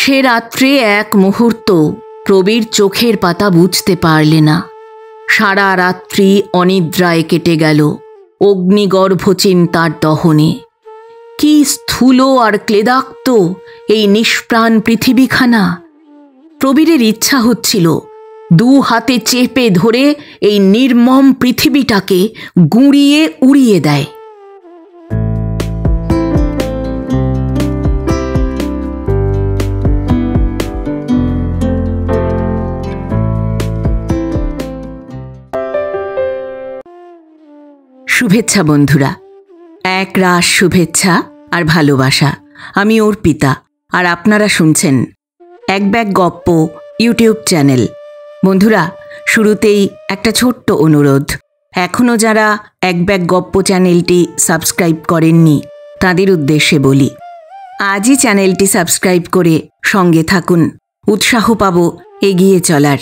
সে রাত্রে এক মুহূর্ত প্রবীর চোখের পাতা বুঝতে পারলে না। সারা রাত্রি অনিদ্রায় কেটে গেল অগ্নিগর্ভ চিন্তার দহনে। কি স্থূল আর ক্লেদাক্ত এই নিষ্প্রাণ পৃথিবীখানা! প্রবীরের ইচ্ছা হচ্ছিল দু হাতে চেপে ধরে এই নির্মম পৃথিবীটাকে গুঁড়িয়ে উড়িয়ে দেয়। শুভেচ্ছা বন্ধুরা, এক রাশ শুভেচ্ছা আর ভালোবাসা। আমি অর্পিতা, আর আপনারা শুনছেন এক ব্যাগ গপ্প ইউটিউব চ্যানেল। বন্ধুরা, শুরুতেই একটা ছোট্ট অনুরোধ। এখনও যারা এক ব্যাগ গপ্প চ্যানেলটি সাবস্ক্রাইব করেননি তাদের উদ্দেশ্যে বলি, আজই চ্যানেলটি সাবস্ক্রাইব করে সঙ্গে থাকুন। উৎসাহ পাব এগিয়ে চলার।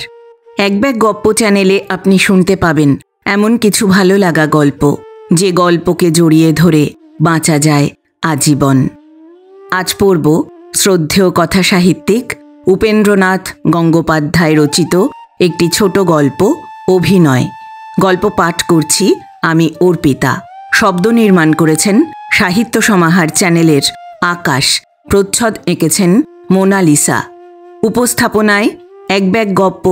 এক ব্যাগ গপ্প চ্যানেলে আপনি শুনতে পাবেন এমন কিছু ভালো লাগা গল্প, যে গল্পকে জড়িয়ে ধরে বাঁচা যায় আজীবন। আজ পড়ব শ্রদ্ধেয় কথা সাহিত্যিক উপেন্দ্রনাথ গঙ্গোপাধ্যায় রচিত একটি ছোট গল্প, অভিনয়। গল্প পাঠ করছি আমি অর্পিতা। শব্দ নির্মাণ করেছেন সাহিত্য সমাহার চ্যানেলের আকাশ। প্রচ্ছদ এঁকেছেন মোনালিসা। উপস্থাপনায় এক ব্যাগ গপ্প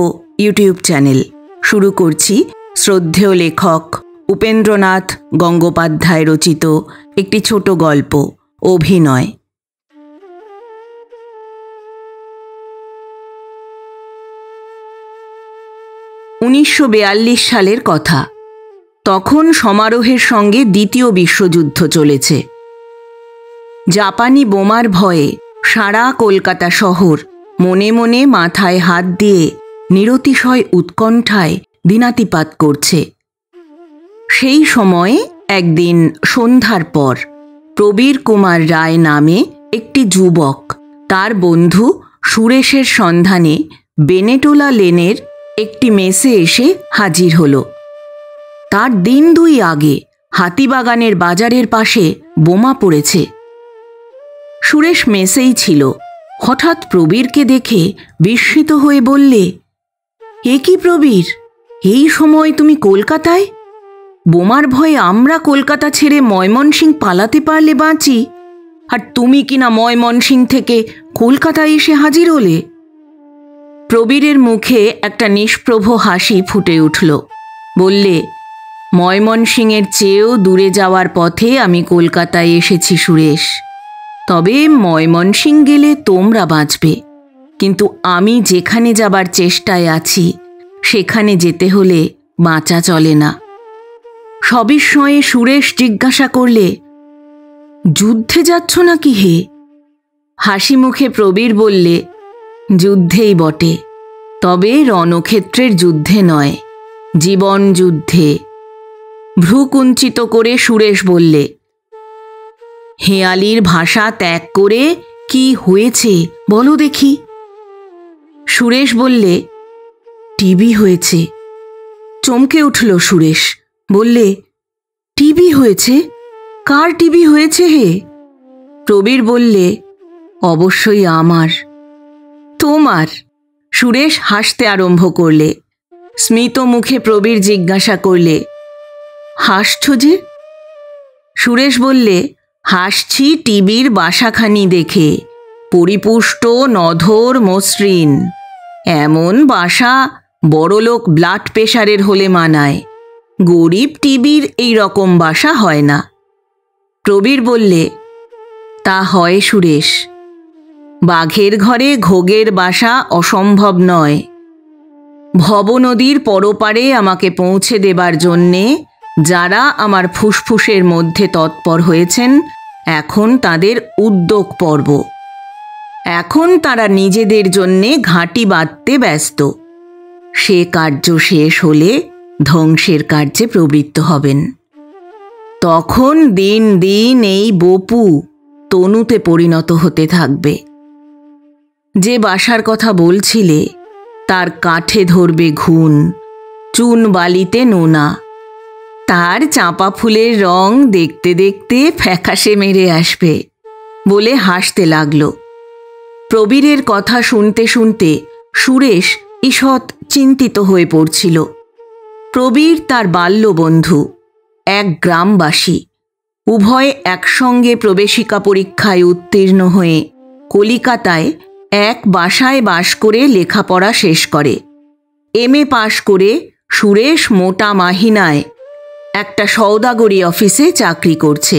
ইউটিউব চ্যানেল। শুরু করছি শ্রদ্ধেয় লেখক উপেন্দ্রনাথ গঙ্গোপাধ্যায় রচিত একটি ছোট গল্প, অভিনয়। উনিশশো 42 সালের কথা। তখন সমারোহের সঙ্গে দ্বিতীয় বিশ্বযুদ্ধ চলেছে। জাপানি বোমার ভয়ে সারা কলকাতা শহর মনে মনে মাথায় হাত দিয়ে নিরতিশয় উৎকণ্ঠায় দিনাতিপাত করছে। সেই সময়ে একদিন সন্ধ্যার পর প্রবীর কুমার রায় নামে একটি যুবক তার বন্ধু সুরেশের সন্ধানে বেনেটোলা লেনের একটি মেসে এসে হাজির হল। তার দিন দুই আগে হাতিবাগানের বাজারের পাশে বোমা পড়েছে। সুরেশ মেসেই ছিল। হঠাৎ প্রবীরকে দেখে বিস্মিত হয়ে বললে, এ কি প্রবীর, এই সময় তুমি কলকাতায়? বোমার ভয়ে আমরা কলকাতা ছেড়ে ময়মনসিংহ পালাতে পারলে বাঁচি, আর তুমি কিনা ময়মনসিংহ থেকে কলকাতায় এসে হাজির হলে। প্রবীরের মুখে একটা নিষ্প্রভ হাসি ফুটে উঠল। বললে, ময়মনসিংহের চেয়েও দূরে যাওয়ার পথে আমি কলকাতায় এসেছি সুরেশ। তবে ময়মনসিংহ গেলে তোমরা বাঁচবে, কিন্তু আমি যেখানে যাবার চেষ্টায় আছি সেখানে যেতে হলে বাঁচা চলে না। সবিস্ময়ে সুরেশ জিজ্ঞাসা করলে, যুদ্ধে যাচ্ছ নাকি হে? হাসি মুখে প্রবীর বললে, যুদ্ধেই বটে, তবে রণক্ষেত্রের যুদ্ধে নয়, জীবন যুদ্ধে। ভ্রুকুঞ্চিত করে সুরেশ বললে, হেঁয়ালির ভাষা ত্যাগ করে কি হয়েছে বলো দেখি। সুরেশ বললে, টিবি হয়েছে। চমকে উঠল সুরেশ। বললে, টিবি হয়েছে? কার টিবি হয়েছে হে? প্রবীর বললে, অবশ্যই আমার। তোমার? সুরেশ হাসতে আরম্ভ করলে। স্মিত মুখে প্রবীর জিজ্ঞাসা করলে, হাসছ যে? সুরেশ বললে, হাসছি টিবির বাসাখানি দেখে। পরিপুষ্ট, নধর, মসৃণ। এমন বাসা বড়লোক ব্লাড প্রেশারের হলে মানায়, গরিব টিবির এই রকম বাসা হয় না। প্রবীর বললে, তা হয় সুরেশ। বাঘের ঘরে ঘোগের বাসা অসম্ভব নয়। ভব নদীর পরপারে আমাকে পৌঁছে দেবার জন্যে যারা আমার ফুসফুসের মধ্যে তৎপর হয়েছেন, এখন তাদের উদ্যোগ পর্ব। এখন তারা নিজেদের জন্যে ঘাঁটি বাঁধতে ব্যস্ত। সে কার্য শেষ হলে ধ্বংসের কার্যে প্রবৃত্ত হবেন। তখন দিন দিন এই বপু তনুতে পরিণত হতে থাকবে। যে বাসার কথা বলছিলে তার কাঠে ধরবে ঘুণ, চুন বালিতে নোনা। তার চাঁপা ফুলের রং দেখতে দেখতে ফ্যাকাশে মেরে আসবে বলে হাসতে লাগল। প্রবীরের কথা শুনতে শুনতে সুরেশ ঈষৎ চিন্তিত হয়ে পড়ছিল। প্রবীর তার বাল্যবন্ধু, এক গ্রামবাসী। উভয়ে একসঙ্গে প্রবেশিকা পরীক্ষায় উত্তীর্ণ হয়ে কলিকাতায় এক বাসায় বাস করে লেখাপড়া শেষ করে। MA পাশ করে সুরেশ মোটা মাহিনায় একটা সওদাগরি অফিসে চাকরি করছে।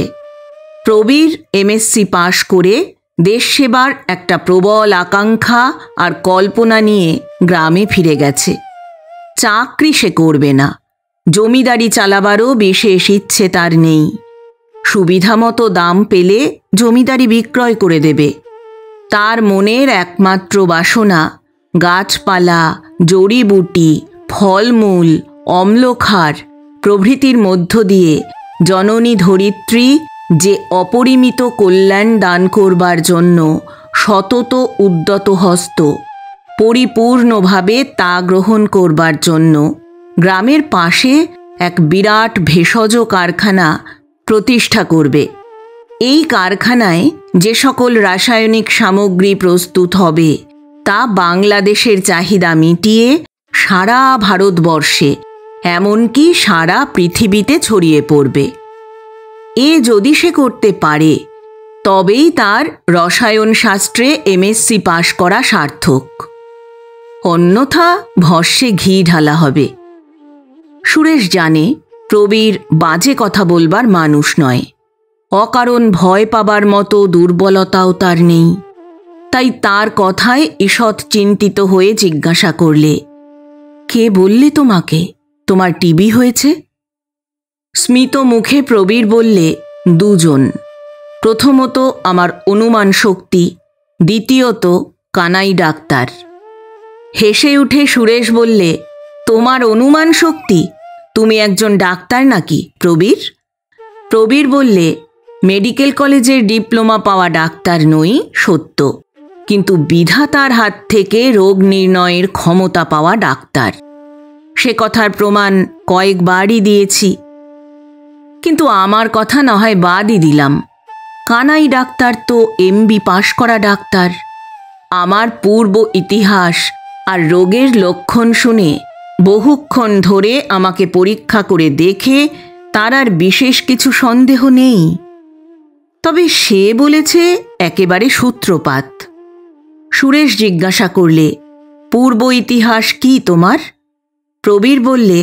প্রবীর MSc পাশ করে দেশ সেবার একটা প্রবল আকাঙ্ক্ষা আর কল্পনা নিয়ে গ্রামে ফিরে গেছে। চাকরি সে করবে না, জমিদারি চালাবারও বিশেষ ইচ্ছে তার নেই। সুবিধামতো দাম পেলে জমিদারি বিক্রয় করে দেবে। তার মনের একমাত্র বাসনা গাছপালা, জড়িবুটি, ফলমূল, অম্লক্ষার প্রভৃতির মধ্য দিয়ে জননী ধরিত্রী যে অপরিমিত কল্যাণ দান করবার জন্য সতত উদ্যত হস্ত, পরিপূর্ণভাবে তা গ্রহণ করবার জন্য গ্রামের পাশে এক বিরাট ভেষজ কারখানা প্রতিষ্ঠা করবে। এই কারখানায় যে সকল রাসায়নিক সামগ্রী প্রস্তুত হবে তা বাংলাদেশের চাহিদা মিটিয়ে সারা ভারতবর্ষে, এমনকি সারা পৃথিবীতে ছড়িয়ে পড়বে। এ যদি সে করতে পারে তবেই তার রসায়ন শাস্ত্রে MSc পাশ করা সার্থক, অন্যথা ভস্যে ঘি ঢালা হবে। সুরেশ জানে প্রবীর বাজে কথা বলবার মানুষ নয়, অকারণ ভয় পাবার মতো দুর্বলতাও তার নেই। তাই তার কথায় ঈষৎ চিন্তিত হয়ে জিজ্ঞাসা করলে, কে বললে তোমাকে তোমার টিবি হয়েছে? স্মিত মুখে প্রবীর বললে, দুজন। প্রথমত আমার অনুমান শক্তি, দ্বিতীয়ত কানাই ডাক্তার। হেসে উঠে সুরেশ বললে, তোমার অনুমান শক্তি? তুমি একজন ডাক্তার নাকি প্রবীর? প্রবীর বললে, মেডিকেল কলেজের ডিপ্লোমা পাওয়া ডাক্তার নই সত্য, কিন্তু বিধাতার হাত থেকে রোগ নির্ণয়ের ক্ষমতা পাওয়া ডাক্তার। সে কথার প্রমাণ কয়েকবারই দিয়েছি। কিন্তু আমার কথা না হয় বাদই দিলাম, কানাই ডাক্তার তো MB পাশ করা ডাক্তার। আমার পূর্ব ইতিহাস আর রোগের লক্ষণ শুনে বহুক্ষণ ধরে আমাকে পরীক্ষা করে দেখে তার আর বিশেষ কিছু সন্দেহ নেই। তবে সে বলেছে একেবারে সূত্রপাত। সুরেশ জিজ্ঞাসা করলে, পূর্ব ইতিহাস কি তোমার? প্রবীর বললে,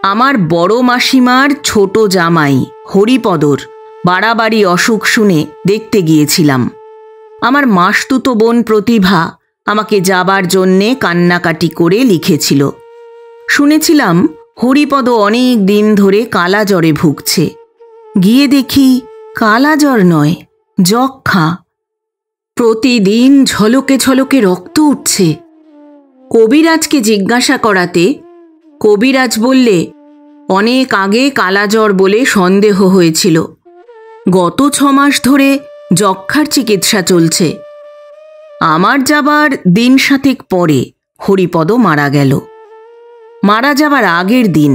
আমার বড় মাসিমার ছোট জামাই হরিপদর বাড়াবাড়ি অসুখ শুনে দেখতে গিয়েছিলাম। আমার মাসতুতো বোন প্রতিভা আমাকে যাবার জন্যে কান্নাকাটি করে লিখেছিল। শুনেছিলাম হরিপদ অনেক দিন ধরে কালা জ্বরে ভুগছে। গিয়ে দেখি কালা জ্বর নয়, যক্ষা। প্রতিদিন ঝলকে ঝলকে রক্ত উঠছে। কবিরাজকে জিজ্ঞাসা করাতে কবিরাজ বললে, অনেক আগে কালাজ্বর বলে সন্দেহ হয়েছিল, গত 6 মাস ধরে যক্ষার চিকিৎসা চলছে। আমার যাবার দিন 7 পরে হরিপদ মারা গেল। মারা যাবার আগের দিন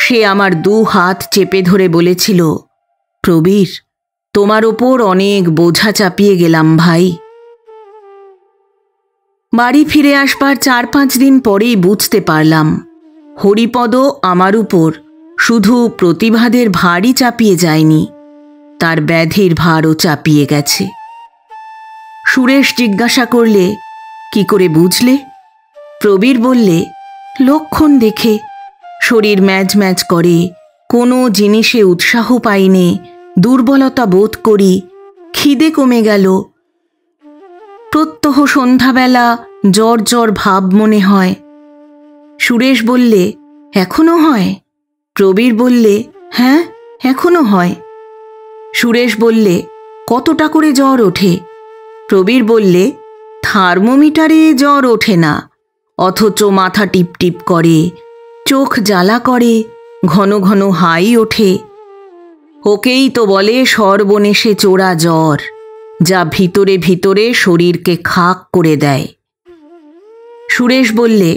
সে আমার 2 হাত চেপে ধরে বলেছিল, প্রবীর, তোমার ওপর অনেক বোঝা চাপিয়ে গেলাম ভাই। বাড়ি ফিরে আসবার 4-5 দিন পরেই বুঝতে পারলাম হরিপদ আমার উপর শুধু প্রতিভাদের ভারই চাপিয়ে যায়নি, তার ব্যাধির ভারও চাপিয়ে গেছে। সুরেশ জিজ্ঞাসা করলে, কি করে বুঝলে? প্রবীর বললে, লক্ষণ দেখে। শরীর ম্যাজ ম্যাজ করে, কোনো জিনিসে উৎসাহ পাইনে, দুর্বলতা বোধ করি, খিদে কমে গেল, প্রত্যহ সন্ধ্যাবেলা জ্বর জ্বর ভাব মনে হয়। সুরেশ বললে, এখনো হয়? প্রবীর বললে, হ্যাঁ, এখনো হয়। সুরেশ বললে, কতটা করে জ্বর ওঠে? প্রবীর বললে, থার্মোমিটারে জ্বর ওঠে না, অথচ মাথা টিপটিপ করে, চোখ জ্বালা করে, ঘন ঘন হাই ওঠে। ওকেই তো বলে সর্বনেশে চোরা জ্বর, যা ভিতরে ভিতরে শরীরকে খাক করে দেয়। সুরেশ বললে,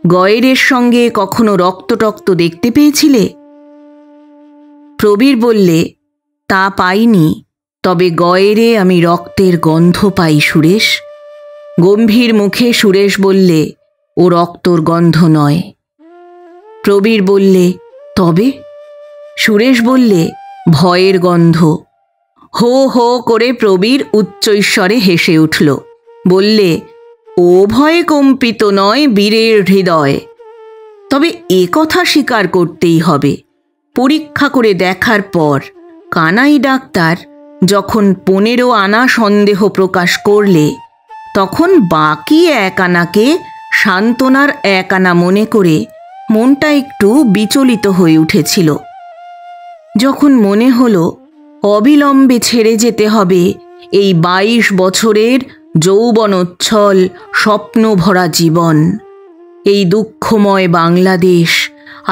গয়েরের সঙ্গে কখনো রক্ত টক্ত দেখতে পেয়েছিলে? প্রবীর বললে, তা পাইনি, তবে গয়েরে আমি রক্তের গন্ধ পাই সুরেশ। গম্ভীর মুখে সুরেশ বললে, ও রক্তর গন্ধ নয়। প্রবীর বললে, তবে? সুরেশ বললে, ভয়ের গন্ধ। হো হো করে প্রবীর উচ্চৈঃস্বরে হেসে উঠল। বললে, ও ভয়ে কম্পিত নয় বীরের হৃদয়। তবে এ কথা স্বীকার করতেই হবে, পরীক্ষা করে দেখার পর কানাই ডাক্তার যখন 15 আনা সন্দেহ প্রকাশ করলে, তখন বাকি 1 আনাকে সান্ত্বনার 1 আনা মনে করে মনটা একটু বিচলিত হয়ে উঠেছিল। যখন মনে হলো অবিলম্বে ছেড়ে যেতে হবে এই 22 বছরের যৌবনোচ্ছল স্বপ্নভরা জীবন, এই দুঃখময় বাংলাদেশ,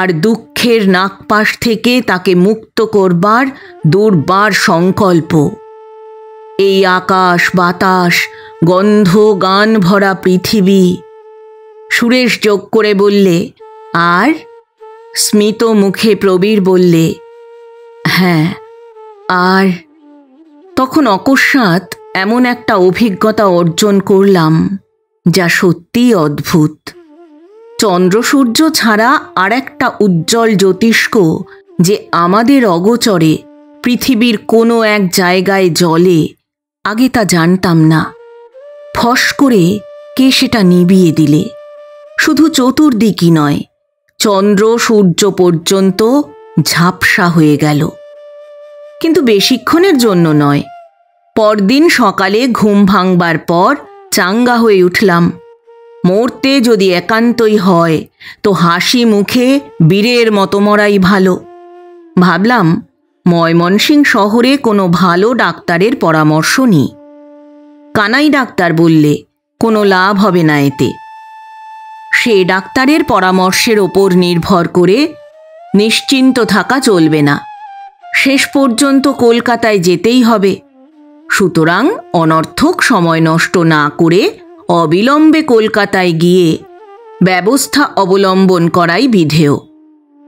আর দুঃখের নাগপাশ থেকে তাকে মুক্ত করবার দুর্বার সংকল্প, এই আকাশ বাতাস গন্ধ গান ভরা পৃথিবী। সুরেশ যোগ করে বললে, আর? স্মিত মুখে প্রবীর বললে, হ্যাঁ, আর। তখন অকস্মাৎ এমন একটা অভিজ্ঞতা অর্জন করলাম যা সত্যিই অদ্ভুত। চন্দ্র সূর্য ছাড়া আর একটা উজ্জ্বল জ্যোতিষ্ক যে আমাদের অগোচরে পৃথিবীর কোনো এক জায়গায় জ্বলে, আগে তা জানতাম না। ফস করে কে সেটা নিভিয়ে দিলে। শুধু চতুর্দিকই নয়, চন্দ্র সূর্য পর্যন্ত ঝাপসা হয়ে গেল। কিন্তু বেশিক্ষণের জন্য নয়। পরদিন সকালে ঘুম ভাঙবার পর চাঙ্গা হয়ে উঠলাম। মরতে যদি একান্তই হয় তো হাসি মুখে বীরের মতো মরাই ভালো। ভাবলাম ময়মনসিংহ শহরে কোনো ভালো ডাক্তারের পরামর্শ নিই। কানাই ডাক্তার বললে, কোনো লাভ হবে না এতে। সে ডাক্তারের পরামর্শের ওপর নির্ভর করে নিশ্চিন্ত থাকা চলবে না। শেষ পর্যন্ত কলকাতায় যেতেই হবে। সুতরাং অনর্থক সময় নষ্ট না করে অবিলম্বে কলকাতায় গিয়ে ব্যবস্থা অবলম্বন করাই বিধেয়।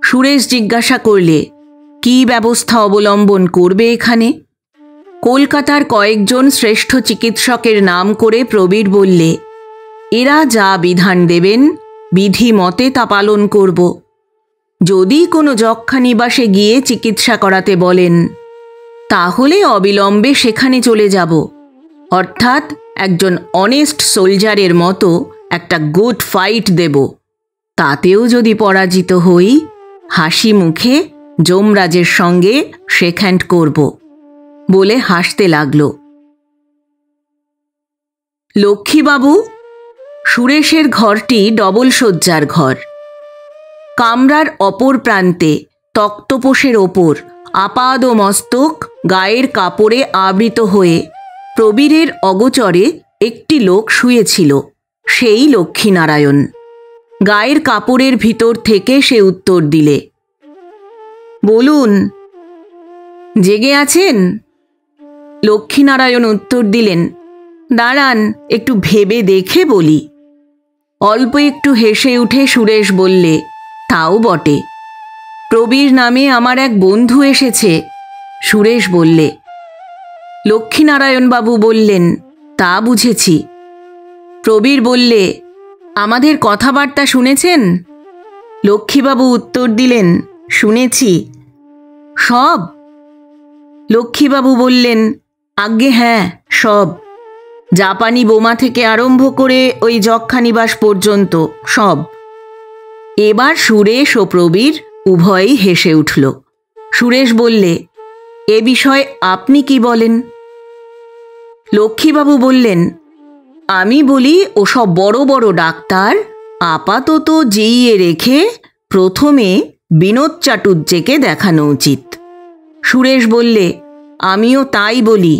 সুরেশ জিজ্ঞাসা করলে, কি ব্যবস্থা অবলম্বন করবে এখানে? কলকাতার কয়েকজন শ্রেষ্ঠ চিকিৎসকের নাম করে প্রবীর বললে, এরা যা বিধান দেবেন বিধি মতে তা পালন করব। যদি কোনো যক্ষ্মা নিবাসে গিয়ে চিকিৎসা করাতে বলেন, তাহলে অবিলম্বে সেখানে চলে যাব। অর্থাৎ একজন অনেস্ট সোলজারের মতো একটা গুড ফাইট দেব। তাতেও যদি পরাজিত হই, হাসি মুখে যমরাজের সঙ্গে শেক হ্যান্ড করব বলে হাসতে লাগল। লক্ষ্মীবাবু, সুরেশের ঘরটি ডবল শয্যার ঘর। কামরার অপর প্রান্তে তক্তপোষের ওপর আপাদ মস্তক গায়ের কাপড়ে আবৃত হয়ে প্রবীরের অগোচরে একটি লোক শুয়েছিল। সেই লক্ষ্মীনারায়ণ। গায়ের কাপড়ের ভিতর থেকে সে উত্তর দিলে, বলুন, জেগে আছেন? লক্ষ্মীনারায়ণ উত্তর দিলেন, দাঁড়ান, একটু ভেবে দেখে বলি। অল্প একটু হেসে উঠে সুরেশ বললে, তাও বটে, প্রবীর নামে আমার এক বন্ধু এসেছে। সুরেশ বললে। লক্ষ্মীনারায়ণবাবু বললেন, তা বুঝেছি। প্রবীর বললে, আমাদের কথাবার্তা শুনেছেন? লক্ষ্মীবাবু উত্তর দিলেন, শুনেছি। সব? লক্ষ্মীবাবু বললেন, আজ্ঞে হ্যাঁ, সব। জাপানি বোমা থেকে আরম্ভ করে ওই যক্ষ্মা নিবাস পর্যন্ত সব। এবার সুরেশ ও প্রবীর উভয়েই হেসে উঠল। সুরেশ বললে, এ বিষয়ে আপনি কি বলেন? লক্ষ্মীবাবু বললেন, আমি বলি ওসব বড় বড় ডাক্তার আপাতত যেইয়ে রেখে প্রথমে বিনোদ চাটুর্যেকে দেখানো উচিত। সুরেশ বললে, আমিও তাই বলি।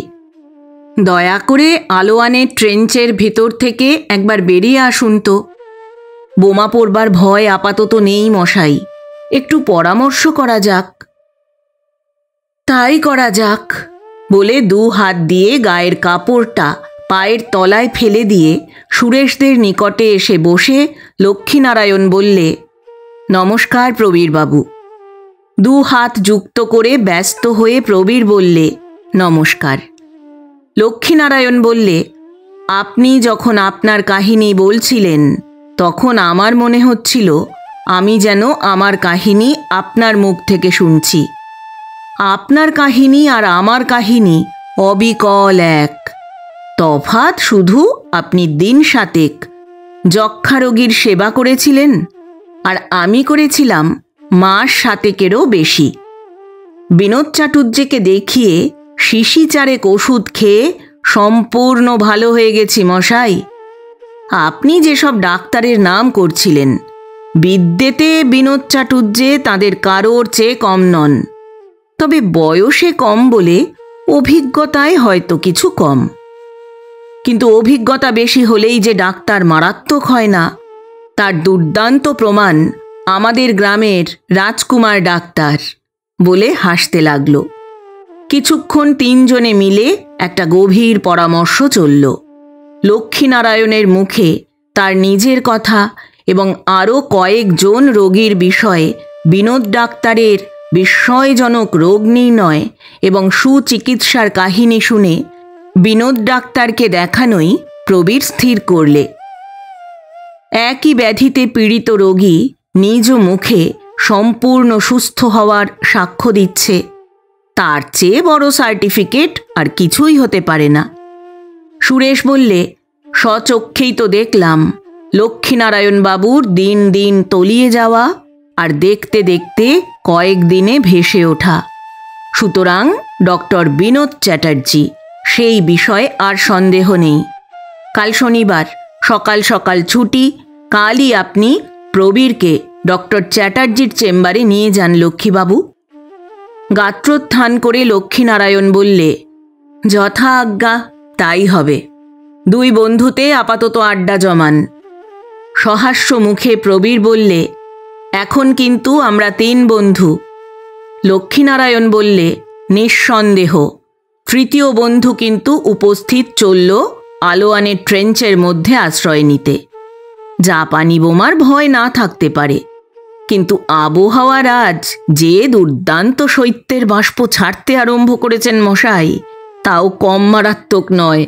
দয়া করে আলোয়ানের ট্রেঞ্চের ভিতর থেকে একবার বেরিয়ে আসুন তো। বোমা পড়বার ভয় আপাতত নেই মশাই, একটু পরামর্শ করা যাক। তাই করা যাক বলে 2 হাত দিয়ে গায়ের কাপড়টা পায়ের তলায় ফেলে দিয়ে সুরেশদের নিকটে এসে বসে লক্ষ্মীনারায়ণ বললে, নমস্কার প্রবীরবাবু। 2 হাত যুক্ত করে ব্যস্ত হয়ে প্রবীর বললে, নমস্কার। লক্ষ্মীনারায়ণ বললে, আপনি যখন আপনার কাহিনী বলছিলেন তখন আমার মনে হচ্ছিল আমি যেন আমার কাহিনী আপনার মুখ থেকে শুনছি। আপনার কাহিনী আর আমার কাহিনী অবিকল এক। তফাৎ শুধু আপনি দিন 7 যক্ষ্মা রোগীর সেবা করেছিলেন আর আমি করেছিলাম মাস 7-এরও বেশি। বিনোদ চাটুর্যেকে দেখিয়ে শিশি 4 ওষুধ খেয়ে সম্পূর্ণ ভালো হয়ে গেছি মশাই। আপনি যেসব ডাক্তারের নাম করছিলেন, বিদ্যেতে বিনোদ চাটুর্যে তাদের কারোর চেয়ে কম নন। তবে বয়সে কম বলে অভিজ্ঞতায় হয়তো কিছু কম। কিন্তু অভিজ্ঞতা বেশি হলেই যে ডাক্তার মারাত্মক হয় না, তার দুর্দান্ত প্রমাণ আমাদের গ্রামের রাজকুমার ডাক্তার। বলে হাসতে লাগল। কিছুক্ষণ 3 জনে মিলে একটা গভীর পরামর্শ চলল। লক্ষ্মীনারায়ণের মুখে তার নিজের কথা এবং আরও কয়েকজন রোগীর বিষয়ে বিনোদ ডাক্তারের বিস্ময়জনক রোগ নির্ণয় এবং সুচিকিৎসার কাহিনী শুনে বিনোদ ডাক্তারকে দেখানোই প্রবীর স্থির করলে। একই ব্যাধিতে পীড়িত রোগী নিজ মুখে সম্পূর্ণ সুস্থ হওয়ার সাক্ষ্য দিচ্ছে, তার চেয়ে বড় সার্টিফিকেট আর কিছুই হতে পারে না। সুরেশ বললে, স্বচক্ষেই তো দেখলাম লক্ষ্মীনারায়ণ বাবুর দিন দিন তলিয়ে যাওয়া আর দেখতে দেখতে কয়েকদিনে ভেসে ওঠা। সুতরাং ডক্টর বিনোদ চ্যাটার্জি, সেই বিষয়ে আর সন্দেহ নেই। কাল শনিবার, সকাল সকাল ছুটি। কালই আপনি প্রবীরকে ডক্টর চ্যাটার্জির চেম্বারে নিয়ে যান লক্ষ্মীবাবু। গাত্রোত্থান করে লক্ষ্মীনারায়ণ বললে, যথা আজ্ঞা, তাই হবে। 2 বন্ধুতে আপাতত আড্ডা জমান। সহাস্য মুখে প্রবীর বললে, এখন কিন্তু আমরা 3 বন্ধু। লক্ষ্মীনারায়ণ বললে, নিঃসন্দেহ। 3য় বন্ধু কিন্তু উপস্থিত চলল আলোয়ানের ট্রেঞ্চের মধ্যে আশ্রয় নিতে। জাপানি বোমার ভয় না থাকতে পারে, কিন্তু আবহাওয়ার আজ যে দুর্দান্ত শৈত্যের বাষ্প ছাড়তে আরম্ভ করেছেন মশাই, তাও কম মারাত্মক নয়।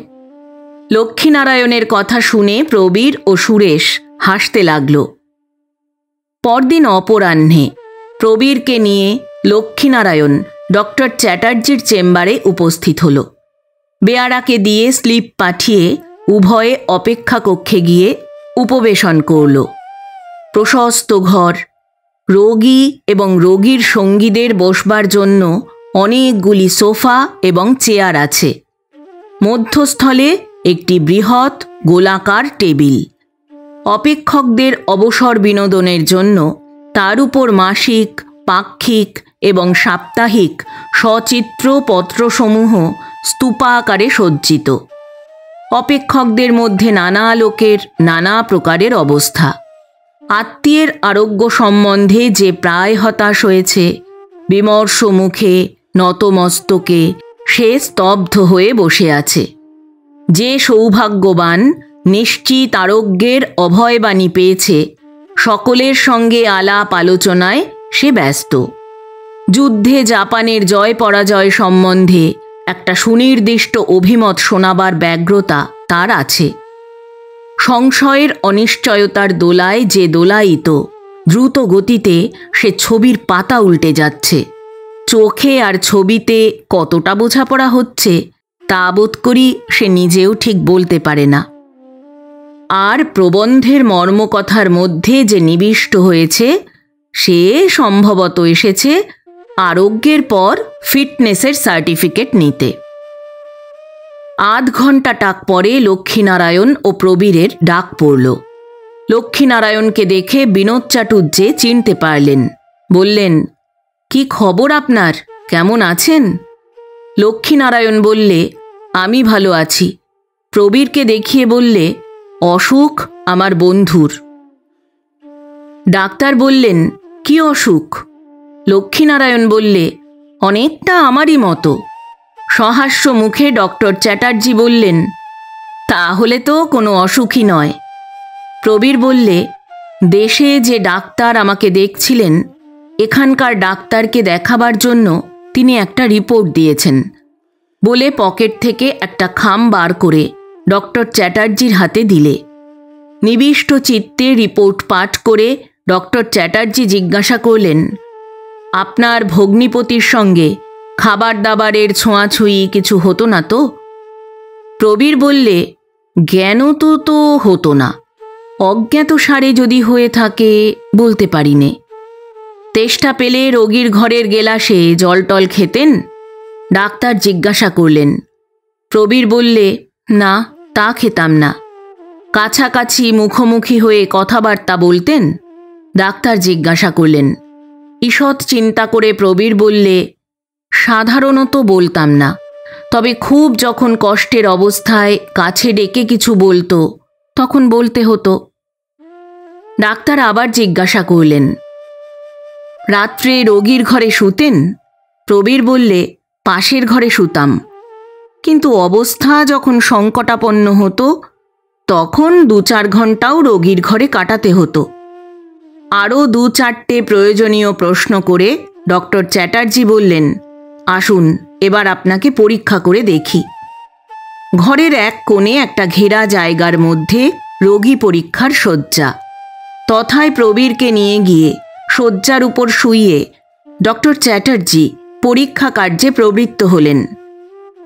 লক্ষ্মীনারায়ণের কথা শুনে প্রবীর ও সুরেশ হাসতে লাগল। পরদিন অপরাহ্নে প্রবীরকে নিয়ে লক্ষ্মীনারায়ণ ডক্টর চ্যাটার্জির চেম্বারে উপস্থিত হল। বেয়ারাকে দিয়ে স্লিপ পাঠিয়ে উভয়ে অপেক্ষা কক্ষে গিয়ে উপবেশন করল। প্রশস্ত ঘর, রোগী এবং রোগীর সঙ্গীদের বসবার জন্য অনেকগুলি সোফা এবং চেয়ার আছে। মধ্যস্থলে একটি বৃহৎ গোলাকার টেবিল। অপেক্ষকদের অবসর বিনোদনের জন্য তার উপর মাসিক, পাক্ষিক এবং সাপ্তাহিক সচিত্র পত্রসমূহ স্তূপাকারে সজ্জিত। অপেক্ষকদের মধ্যে নানা লোকের নানা প্রকারের অবস্থা। আত্মীয়ের আরোগ্য সম্বন্ধে যে প্রায় হতাশ হয়েছে, বিমর্ষ মুখে নতমস্তকে সে স্তব্ধ হয়ে বসে আছে। যে সৌভাগ্যবান নিশ্চিত আরোগ্যের অভয়বাণী পেয়েছে, সকলের সঙ্গে আলাপ আলোচনায় সে ব্যস্ত। যুদ্ধে জাপানের জয় পরাজয় সম্বন্ধে একটা সুনির্দিষ্ট অভিমত শোনাবার ব্যগ্রতা তার আছে। সংশয়ের অনিশ্চয়তার দোলায় যে দোলায়িত, দ্রুত গতিতে সে ছবির পাতা উল্টে যাচ্ছে। চোখে আর ছবিতে কতটা বোঝাপড়া হচ্ছে তা বোধ করি সে নিজেও ঠিক বলতে পারে না। আর প্রবন্ধের মর্মকথার মধ্যে যে নিবিষ্ট হয়েছে, সে সম্ভবত এসেছে আরোগ্যের পর ফিটনেসের সার্টিফিকেট নিতে। আধ ঘণ্টা টাক পরে লক্ষ্মীনারায়ণ ও প্রবীরের ডাক পড়ল। লক্ষ্মীনারায়ণকে দেখে বিনোদ চাটুর্যে চিনতে পারলেন। বললেন, কি খবর আপনার, কেমন আছেন? লক্ষ্মীনারায়ণ বললে, আমি ভালো আছি। প্রবীরকে দেখিয়ে বললে, অসুখ আমার বন্ধুর। ডাক্তার বললেন, কি অসুখ? লক্ষ্মীনারায়ণ বললে, অনেকটা আমারই মতো। সহাস্য মুখে ডক্টর চ্যাটার্জি বললেন, তাহলে তো কোনো অসুখই নয়। প্রবীর বললে, দেশে যে ডাক্তার আমাকে দেখছিলেন, এখানকার ডাক্তারকে দেখাবার জন্য তিনি একটা রিপোর্ট দিয়েছেন বলে পকেট থেকে একটা খাম বার করে ডক্টর চ্যাটার্জির হাতে দিলে। নিবিষ্ট চিত্তে রিপোর্ট পাঠ করে ডক্টর চ্যাটার্জি জিজ্ঞাসা করলেন, আপনার ভগ্নিপতির সঙ্গে খাবার দাবারের ছোঁয়াছুঁয়ি কিছু হতো না তো? প্রবীর বললে, জ্ঞানত তো হতো না, অজ্ঞাত সারে যদি হয়ে থাকে বলতে পারি নে। তেষ্টা পেলে রোগীর ঘরের গেলাসে জল টল খেতেন? ডাক্তার জিজ্ঞাসা করলেন। প্রবীর বললে, না, তা খেতাম না। কাছাকাছি মুখোমুখি হয়ে কথাবার্তা বলতেন? ডাক্তার জিজ্ঞাসা করলেন। ঈষৎ চিন্তা করে প্রবীর বললে, সাধারণত বলতাম না, তবে খুব যখন কষ্টের অবস্থায় কাছে ডেকে কিছু বলতো তখন বলতে হতো। ডাক্তার আবার জিজ্ঞাসা করলেন, রাত্রে রোগীর ঘরে শুতেন? প্রবীর বললে, পাশের ঘরে শুতাম, কিন্তু অবস্থা যখন সংকটাপন্ন হতো তখন 2-4 ঘন্টাও রোগীর ঘরে কাটাতে হতো। আরও 2-4টে প্রয়োজনীয় প্রশ্ন করে ডক্টর চ্যাটার্জি বললেন, আসুন এবার আপনাকে পরীক্ষা করে দেখি। ঘরের এক কোণে একটা ঘেরা জায়গার মধ্যে রোগী পরীক্ষার শয্যা। তথায় প্রবীরকে নিয়ে গিয়ে শয্যার উপর শুইয়ে ডক্টর চ্যাটার্জি পরীক্ষা কার্যে প্রবৃত্ত হলেন।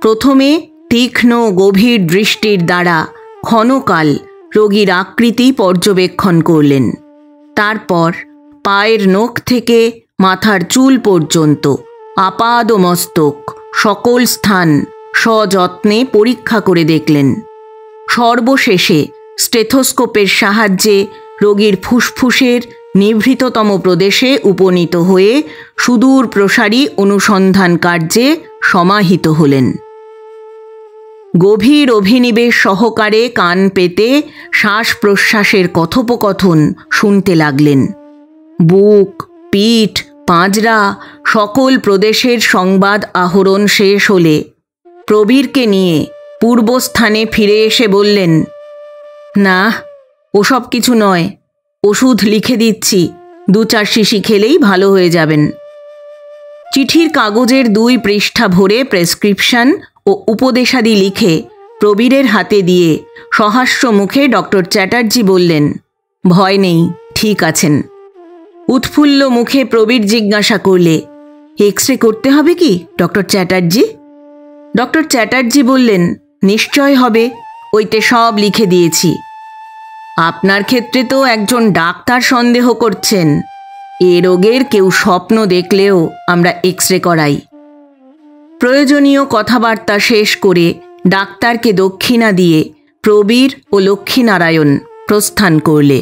প্রথমে তীক্ষ্ণ গভীর দৃষ্টির দ্বারা ক্ষণকাল রোগীর আকৃতি পর্যবেক্ষণ করলেন। তারপর পায়ের নখ থেকে মাথার চুল পর্যন্ত আপাদ মস্তক সকল স্থান সযত্নে পরীক্ষা করে দেখলেন। সর্বশেষে স্টেথোস্কোপের সাহায্যে রোগীর ফুসফুসের নিভৃততম প্রদেশে উপনীত হয়ে সুদূর প্রসারী অনুসন্ধান কার্যে সমাহিত হলেন। গভীর অভিনিবেশ সহকারে কান পেতে শ্বাস প্রশ্বাসের কথোপকথন শুনতে লাগলেন। বুক, পিঠ, পাঁজরা সকল প্রদেশের সংবাদ আহরণ শেষ হলে প্রবীরকে নিয়ে পূর্বস্থানে ফিরে এসে বললেন, না, ওসব কিছু নয়, ওষুধ লিখে দিচ্ছি, 2-4 শিশি খেলেই ভালো হয়ে যাবেন। চিঠির কাগজের 2 পৃষ্ঠা ভরে প্রেসক্রিপশন ও উপদেশাদি লিখে প্রবীরের হাতে দিয়ে সহাস্য মুখে ডক্টর চ্যাটার্জি বললেন, ভয় নেই, ঠিক আছেন। উৎফুল্ল মুখে প্রবীর জিজ্ঞাসা করলে, এক্স-রে করতে হবে কি ডক্টর চ্যাটার্জি? ডক্টর চ্যাটার্জি বললেন, নিশ্চয় হবে, ওইতে সব লিখে দিয়েছি। আপনার ক্ষেত্রে তো একজন ডাক্তার সন্দেহ করছেন, এ রোগের কেউ স্বপ্ন দেখলেও আমরা এক্স-রে করাই। প্রয়োজনীয় কথাবার্তা শেষ করে ডাক্তারকে দক্ষিণা দিয়ে প্রবীর ও লক্ষ্মীনারায়ণ প্রস্থান করলে।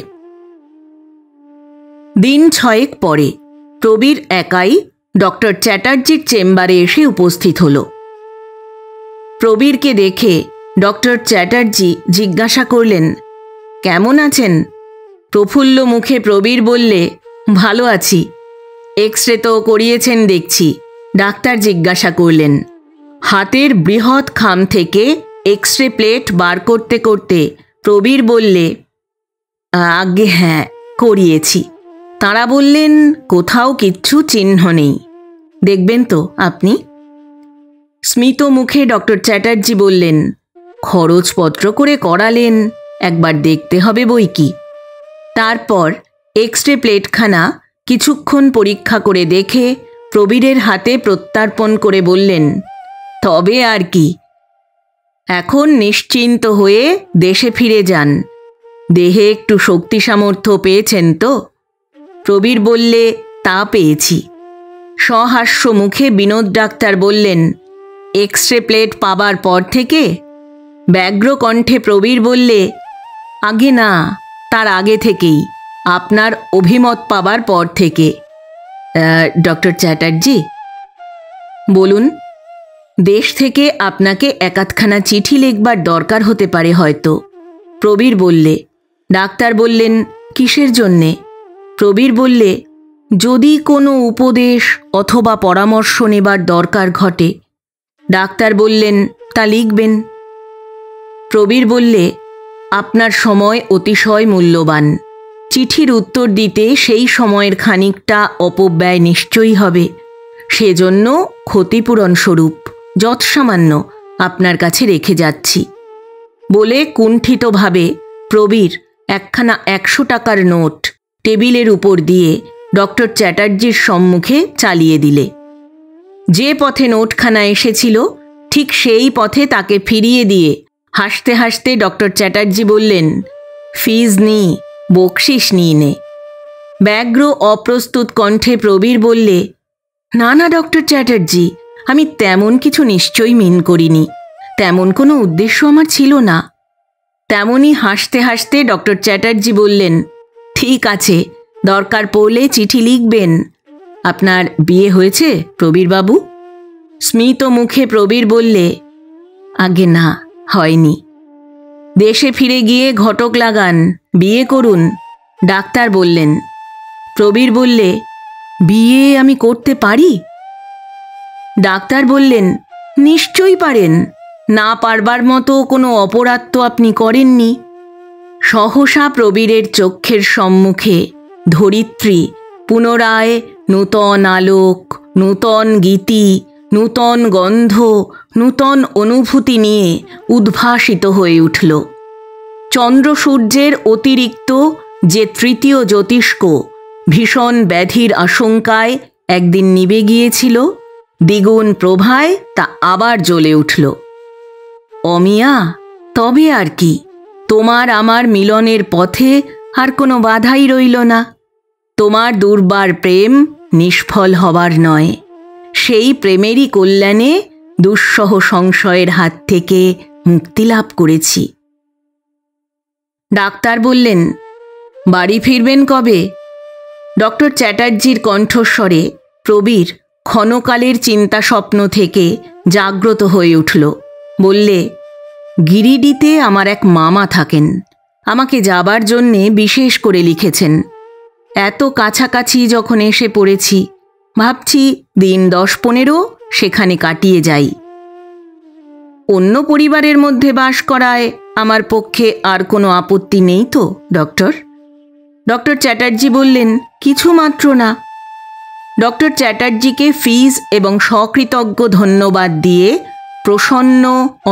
দিন 6 পরে প্রবীর একাই ডক্টর চ্যাটার্জির চেম্বারে এসে উপস্থিত হল। প্রবীরকে দেখে ডক্টর চ্যাটার্জি জিজ্ঞাসা করলেন, কেমন আছেন? প্রফুল্ল মুখে প্রবীর বললে, ভালো আছি। এক্স-রে তো করিয়েছেন দেখছি? ডাক্তার জিজ্ঞাসা করলেন। হাতের বৃহৎ খাম থেকে এক্স-রে প্লেট বার করতে করতে প্রবীর বললে, আগে হ্যাঁ, করিয়েছি। তাঁরা বললেন, কোথাও কিচ্ছু চিহ্ন নেই, দেখবেন তো আপনি? স্মিত মুখে ডক্টর চ্যাটার্জি বললেন, খরচপত্র করে করালেন, একবার দেখতে হবে বই কি। তারপর এক্স-রে প্লেটখানা কিছুক্ষণ পরীক্ষা করে দেখে প্রবীরের হাতে প্রত্যর্পণ করে বললেন, তবে আর কি, এখন নিশ্চিন্ত হয়ে দেশে ফিরে যান। দেহে একটু শক্তি সামর্থ্য পেয়েছেন তো? প্রবীর বললে, তা পেয়েছি। সহাস্য মুখে বিনোদ ডাক্তার বললেন, এক্স-রে প্লেট পাবার পর থেকে? ব্যগ্র কণ্ঠে প্রবীর বললে, আগে না, তার আগে থেকেই, আপনার অভিমত পাবার পর থেকে। ডক্টর চ্যাটার্জি বলুন। দেশ থেকে আপনাকে একাধখানা চিঠি লিখবার দরকার হতে পারে হয়তো। প্রবীর বললে। ডাক্তার বললেন, কিসের জন্যে? প্রবীর বললে, যদি কোনো উপদেশ অথবা পরামর্শ নেবার দরকার ঘটে। ডাক্তার বললেন, তা লিখবেন। প্রবীর বললে, আপনার সময় অতিশয় মূল্যবান, চিঠির উত্তর দিতে সেই সময়ের খানিকটা অপব্যয় নিশ্চয়ই হবে, সেজন্য ক্ষতিপূরণ স্বরূপ যৎসামান্য আপনার কাছে রেখে যাচ্ছি। বলে কুণ্ঠিতভাবে প্রবীর একখানা 100 টাকার নোট টেবিলের উপর দিয়ে ডক্টর চ্যাটার্জির সম্মুখে চালিয়ে দিলে। যে পথে নোটখানা এসেছিল ঠিক সেই পথে তাকে ফিরিয়ে দিয়ে হাসতে হাসতে ডক্টর চ্যাটার্জি বললেন, ফিজ নি, বকশিস নিয়ে নে। ব্যগ্র অপ্রস্তুত কণ্ঠে প্রবীর বললে, না না ডক্টর চ্যাটার্জি, আমি তেমন কিছু নিশ্চয়ই মিন করিনি, তেমন কোনো উদ্দেশ্য আমার ছিল না। তেমনই হাসতে হাসতে ডক্টর চ্যাটার্জি বললেন, ঠিক আছে, দরকার পড়লে চিঠি লিখবেন। আপনার বিয়ে হয়েছে প্রবীরবাবু? স্মিত মুখে প্রবীর বললে, আগে না, হয়নি। দেশে ফিরে গিয়ে ঘটক লাগান, বিয়ে করুন, ডাক্তার বললেন। প্রবীর বললে, বিয়ে আমি করতে পারি? ডাক্তার বললেন, নিশ্চয়ই পারেন, না পারবার মতো কোনো অপরাধ তো আপনি করেননি। সহসা প্রবীরের চক্ষের সম্মুখে ধরিত্রী পুনরায় নূতন আলোক, নূতন গীতি, নূতন গন্ধ, নূতন অনুভূতি নিয়ে উদ্ভাসিত হয়ে উঠল। চন্দ্র সূর্যের অতিরিক্ত যে তৃতীয় জ্যোতিষ্ক ভীষণ ব্যাধির আশঙ্কায় একদিন নিভে গিয়েছিল, দ্বিগুণ প্রভায় তা আবার জ্বলে উঠল। অমিয়া, তবে আর কি, তোমার আমার মিলনের পথে আর কোনো বাধাই রইল না। তোমার দুর্বার প্রেম নিষ্ফল হবার নয়, সেই প্রেমেরই কল্যাণে দুঃসহ সংশয়ের হাত থেকে মুক্তি লাভ করেছি। ডাক্তার বললেন, বাড়ি ফিরবেন কবে? ডক্টর চ্যাটার্জির কণ্ঠস্বরে প্রবীর ক্ষণকালের চিন্তা স্বপ্ন থেকে জাগ্রত হয়ে উঠল। বললে, গিরিডিতে আমার এক মামা থাকেন, আমাকে যাবার জন্যে বিশেষ করে লিখেছেন। এত কাছাকাছি যখন এসে পড়েছি, ভাবছি দিন 10-15 সেখানে কাটিয়ে যাই। অন্য পরিবারের মধ্যে বাস করায় আমার পক্ষে আর কোনো আপত্তি নেই তো ডক্টর? ডক্টর চ্যাটার্জি বললেন, কিছু মাত্র না। ডক্টর চ্যাটার্জিকে ফিজ এবং সকৃতজ্ঞ ধন্যবাদ দিয়ে প্রসন্ন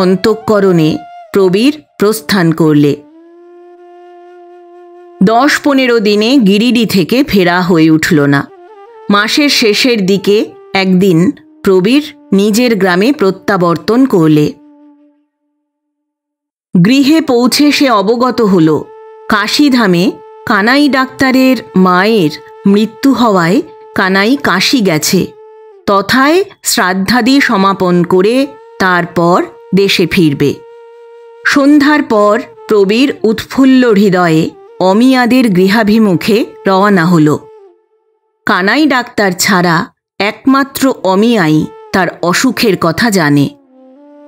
অন্তঃকরণে প্রবীর প্রস্থান করলে। 10-15 দিনে গিরিডি থেকে ফেরা হয়ে উঠল না। মাসের শেষের দিকে একদিন প্রবীর নিজের গ্রামে প্রত্যাবর্তন করলে। গৃহে পৌঁছে সে অবগত হল কাশীধামে কানাই ডাক্তারের মায়ের মৃত্যু হওয়ায় কানাই কাশী গেছে। তথায় শ্রাদ্ধাদি সমাপন করে তারপর দেশে ফিরবে। সন্ধ্যার পর প্রবীর উৎফুল্ল হৃদয়ে অমিয়াদের গৃহাভিমুখে রওনা হল। কানাই ডাক্তার ছাড়া একমাত্র অমিয়াই তার অসুখের কথা জানে।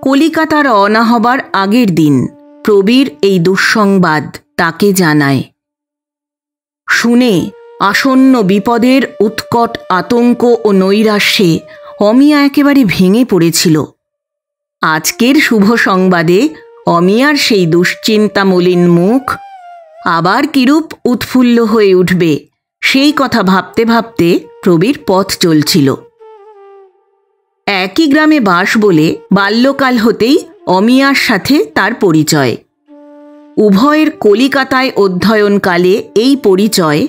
কলিকাতা রওনা হবার আগের দিন প্রবীর এই দুঃসংবাদ তাকে জানায়। শুনে আসন্ন বিপদের উৎকট আতঙ্ক ও নৈরাশ্যে অমিয়া একেবারে ভেঙে পড়েছিল। আজকের শুভ সংবাদে অমিয়ার সেই দুশ্চিন্তা মলিন মুখ আবার কিরূপ উৎফুল্ল হয়ে উঠবে, সেই কথা ভাবতে ভাবতে প্রবীর পথ চলছিল। একই গ্রামে বাস বলে বাল্যকাল হতেই অমিয়ার সাথে তার পরিচয়। উভয়ের কলিকাতায় অধ্যয়নকালে এই পরিচয়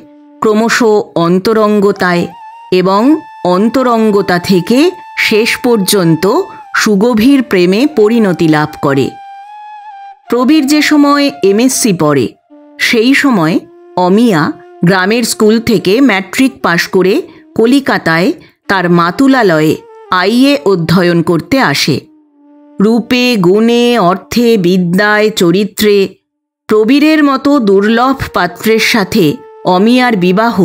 ক্রমশ অন্তরঙ্গতায় এবং অন্তরঙ্গতা থেকে শেষ পর্যন্ত সুগভীর প্রেমে পরিণতি লাভ করে। প্রবীর যে সময় এমএসসি পড়ে, সেই সময় অমিয়া গ্রামের স্কুল থেকে ম্যাট্রিক পাশ করে কলিকাতায় তার মাতুলালয়ে আইএ অধ্যয়ন করতে আসে। রূপে, গুণে, অর্থে, বিদ্যায়, চরিত্রে প্রবীরের মতো দুর্লভ পাত্রের সাথে অমিয়ার বিবাহ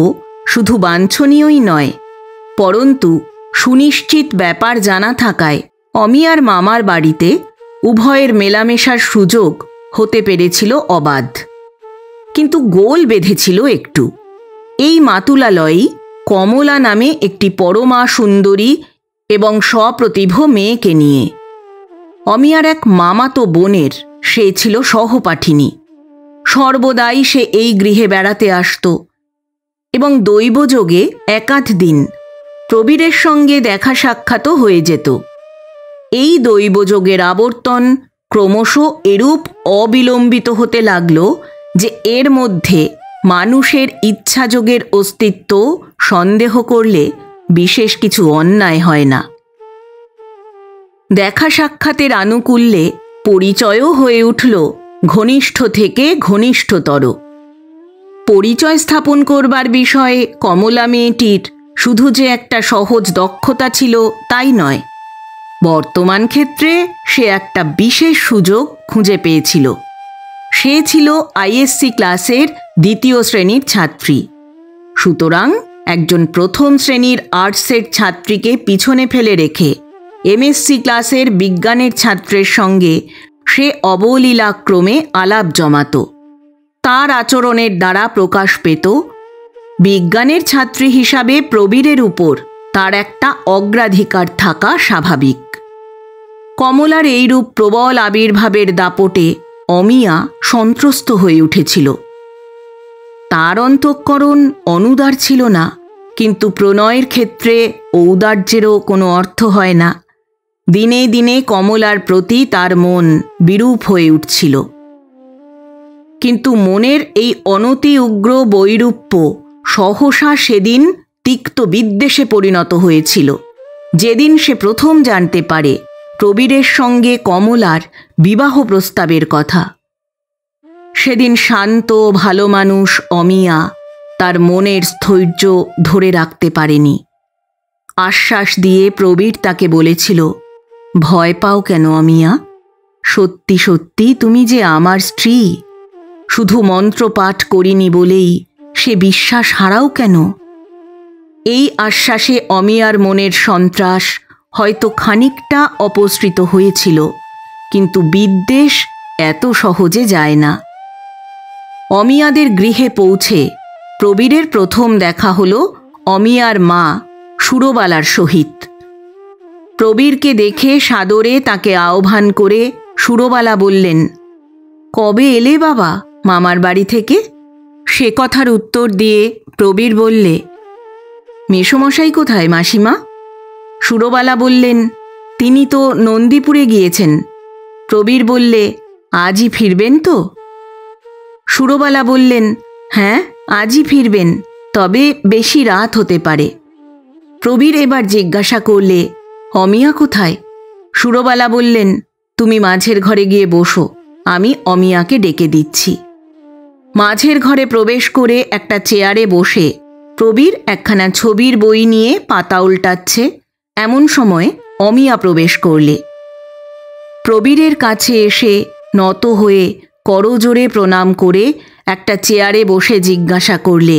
শুধু বাঞ্ছনীয়ই নয়, পরন্তু সুনিশ্চিত ব্যাপার জানা থাকায় অমিয়ার মামার বাড়িতে উভয়ের মেলামেশার সুযোগ হতে পেরেছিল অবাধ। কিন্তু গোল বেঁধেছিল একটু। এই মাতুলালয়েই কমলা নামে একটি পরমা সুন্দরী এবং সপ্রতিভ মেয়েকে নিয়ে। অমিয়ার এক মামাতো বোনের সে ছিল সহপাঠিনী। সর্বদাই সে এই গৃহে বেড়াতে আসত এবং দৈবযোগে একাধ দিন প্রবীরের সঙ্গে দেখা সাক্ষাৎও হয়ে যেত। এই দৈবযোগের আবর্তন ক্রমশ এরূপ অবিলম্বিত হতে লাগল যে এর মধ্যে মানুষের ইচ্ছাযোগের অস্তিত্ব সন্দেহ করলে বিশেষ কিছু অন্যায় হয় না। দেখা সাক্ষাতের আনুকূল্যে পরিচয়ও হয়ে উঠল ঘনিষ্ঠ থেকে ঘনিষ্ঠতর। পরিচয় স্থাপন করবার বিষয়ে কমলা মেয়েটির শুধু যে একটা সহজ দক্ষতা ছিল তাই নয়, বর্তমান ক্ষেত্রে সে একটা বিশেষ সুযোগ খুঁজে পেয়েছিল। সে ছিল আইএসসি ক্লাসের 2য় শ্রেণীর ছাত্রী। সুতরাং একজন প্রথম শ্রেণীর আর্টসের ছাত্রীকে পিছনে ফেলে রেখে এমএসসি ক্লাসের বিজ্ঞানের ছাত্রের সঙ্গে সে অবলীলাক্রমে আলাপ জমাত। তার আচরণের দ্বারা প্রকাশ পেত বিজ্ঞানের ছাত্রী হিসাবে প্রবীরের উপর তার একটা অগ্রাধিকার থাকা স্বাভাবিক। কমলার এইরূপ প্রবল আবির্ভাবের দাপটে অমিয়া সন্ত্রস্ত হয়ে উঠেছিল। তার অন্তঃকরণ অনুদার ছিল না, কিন্তু প্রণয়ের ক্ষেত্রে ঔদার্যেরও কোনো অর্থ হয় না। দিনে দিনে কমলার প্রতি তার মন বিরূপ হয়ে উঠছিল। কিন্তু মনের এই অনতি উগ্র বৈরূপ্য সহসা সেদিন তিক্ত বিদ্বেষে পরিণত হয়েছিল, যেদিন সে প্রথম জানতে পারে প্রবীরের সঙ্গে কমলার বিবাহ প্রস্তাবের কথা। সেদিন শান্ত ভালো মানুষ অমিয়া তার মনের স্থৈর্য ধরে রাখতে পারেনি। আশ্বাস দিয়ে প্রবীর তাকে বলেছিল, ভয় পাও কেন অমিয়া? সত্যি সত্যি তুমি যে আমার স্ত্রী। শুধু মন্ত্রপাঠ করিনি বলেই সে বিশ্বাস হারাও কেন? এই আশ্বাসে অমিয়ার মনের সন্ত্রাস হয়তো খানিকটা অপসৃত হয়েছিল, কিন্তু বিদ্বেষ এত সহজে যায় না। অমিয়াদের গৃহে পৌঁছে প্রবীরের প্রথম দেখা হল অমিয়ার মা সুরবালার সহিত। প্রবীরকে দেখে সাদরে তাকে আহ্বান করে সুরবালা বললেন, কবে এলে বাবা মামার বাড়ি থেকে? সে কথার উত্তর দিয়ে প্রবীর বললে, মেসোমশাই কোথায় মাসিমা? সুরবালা বললেন, তিনি তো নন্দীপুরে গিয়েছেন। প্রবীর বললে, আজই ফিরবেন তো? সুরবালা বললেন, হ্যাঁ আজই ফিরবেন, তবে বেশি রাত হতে পারে। প্রবীর এবার জিজ্ঞাসা করলে, অমিয়া কোথায়? সুরবালা বললেন, তুমি মাঝের ঘরে গিয়ে বসো, আমি অমিয়াকে ডেকে দিচ্ছি। মাঝের ঘরে প্রবেশ করে একটা চেয়ারে বসে প্রবীর একখানা ছবির বই নিয়ে পাতা উল্টাচ্ছে, এমন সময় অমিয়া প্রবেশ করলে। প্রবীরের কাছে এসে নত হয়ে করজোড়ে প্রণাম করে একটা চেয়ারে বসে জিজ্ঞাসা করলে,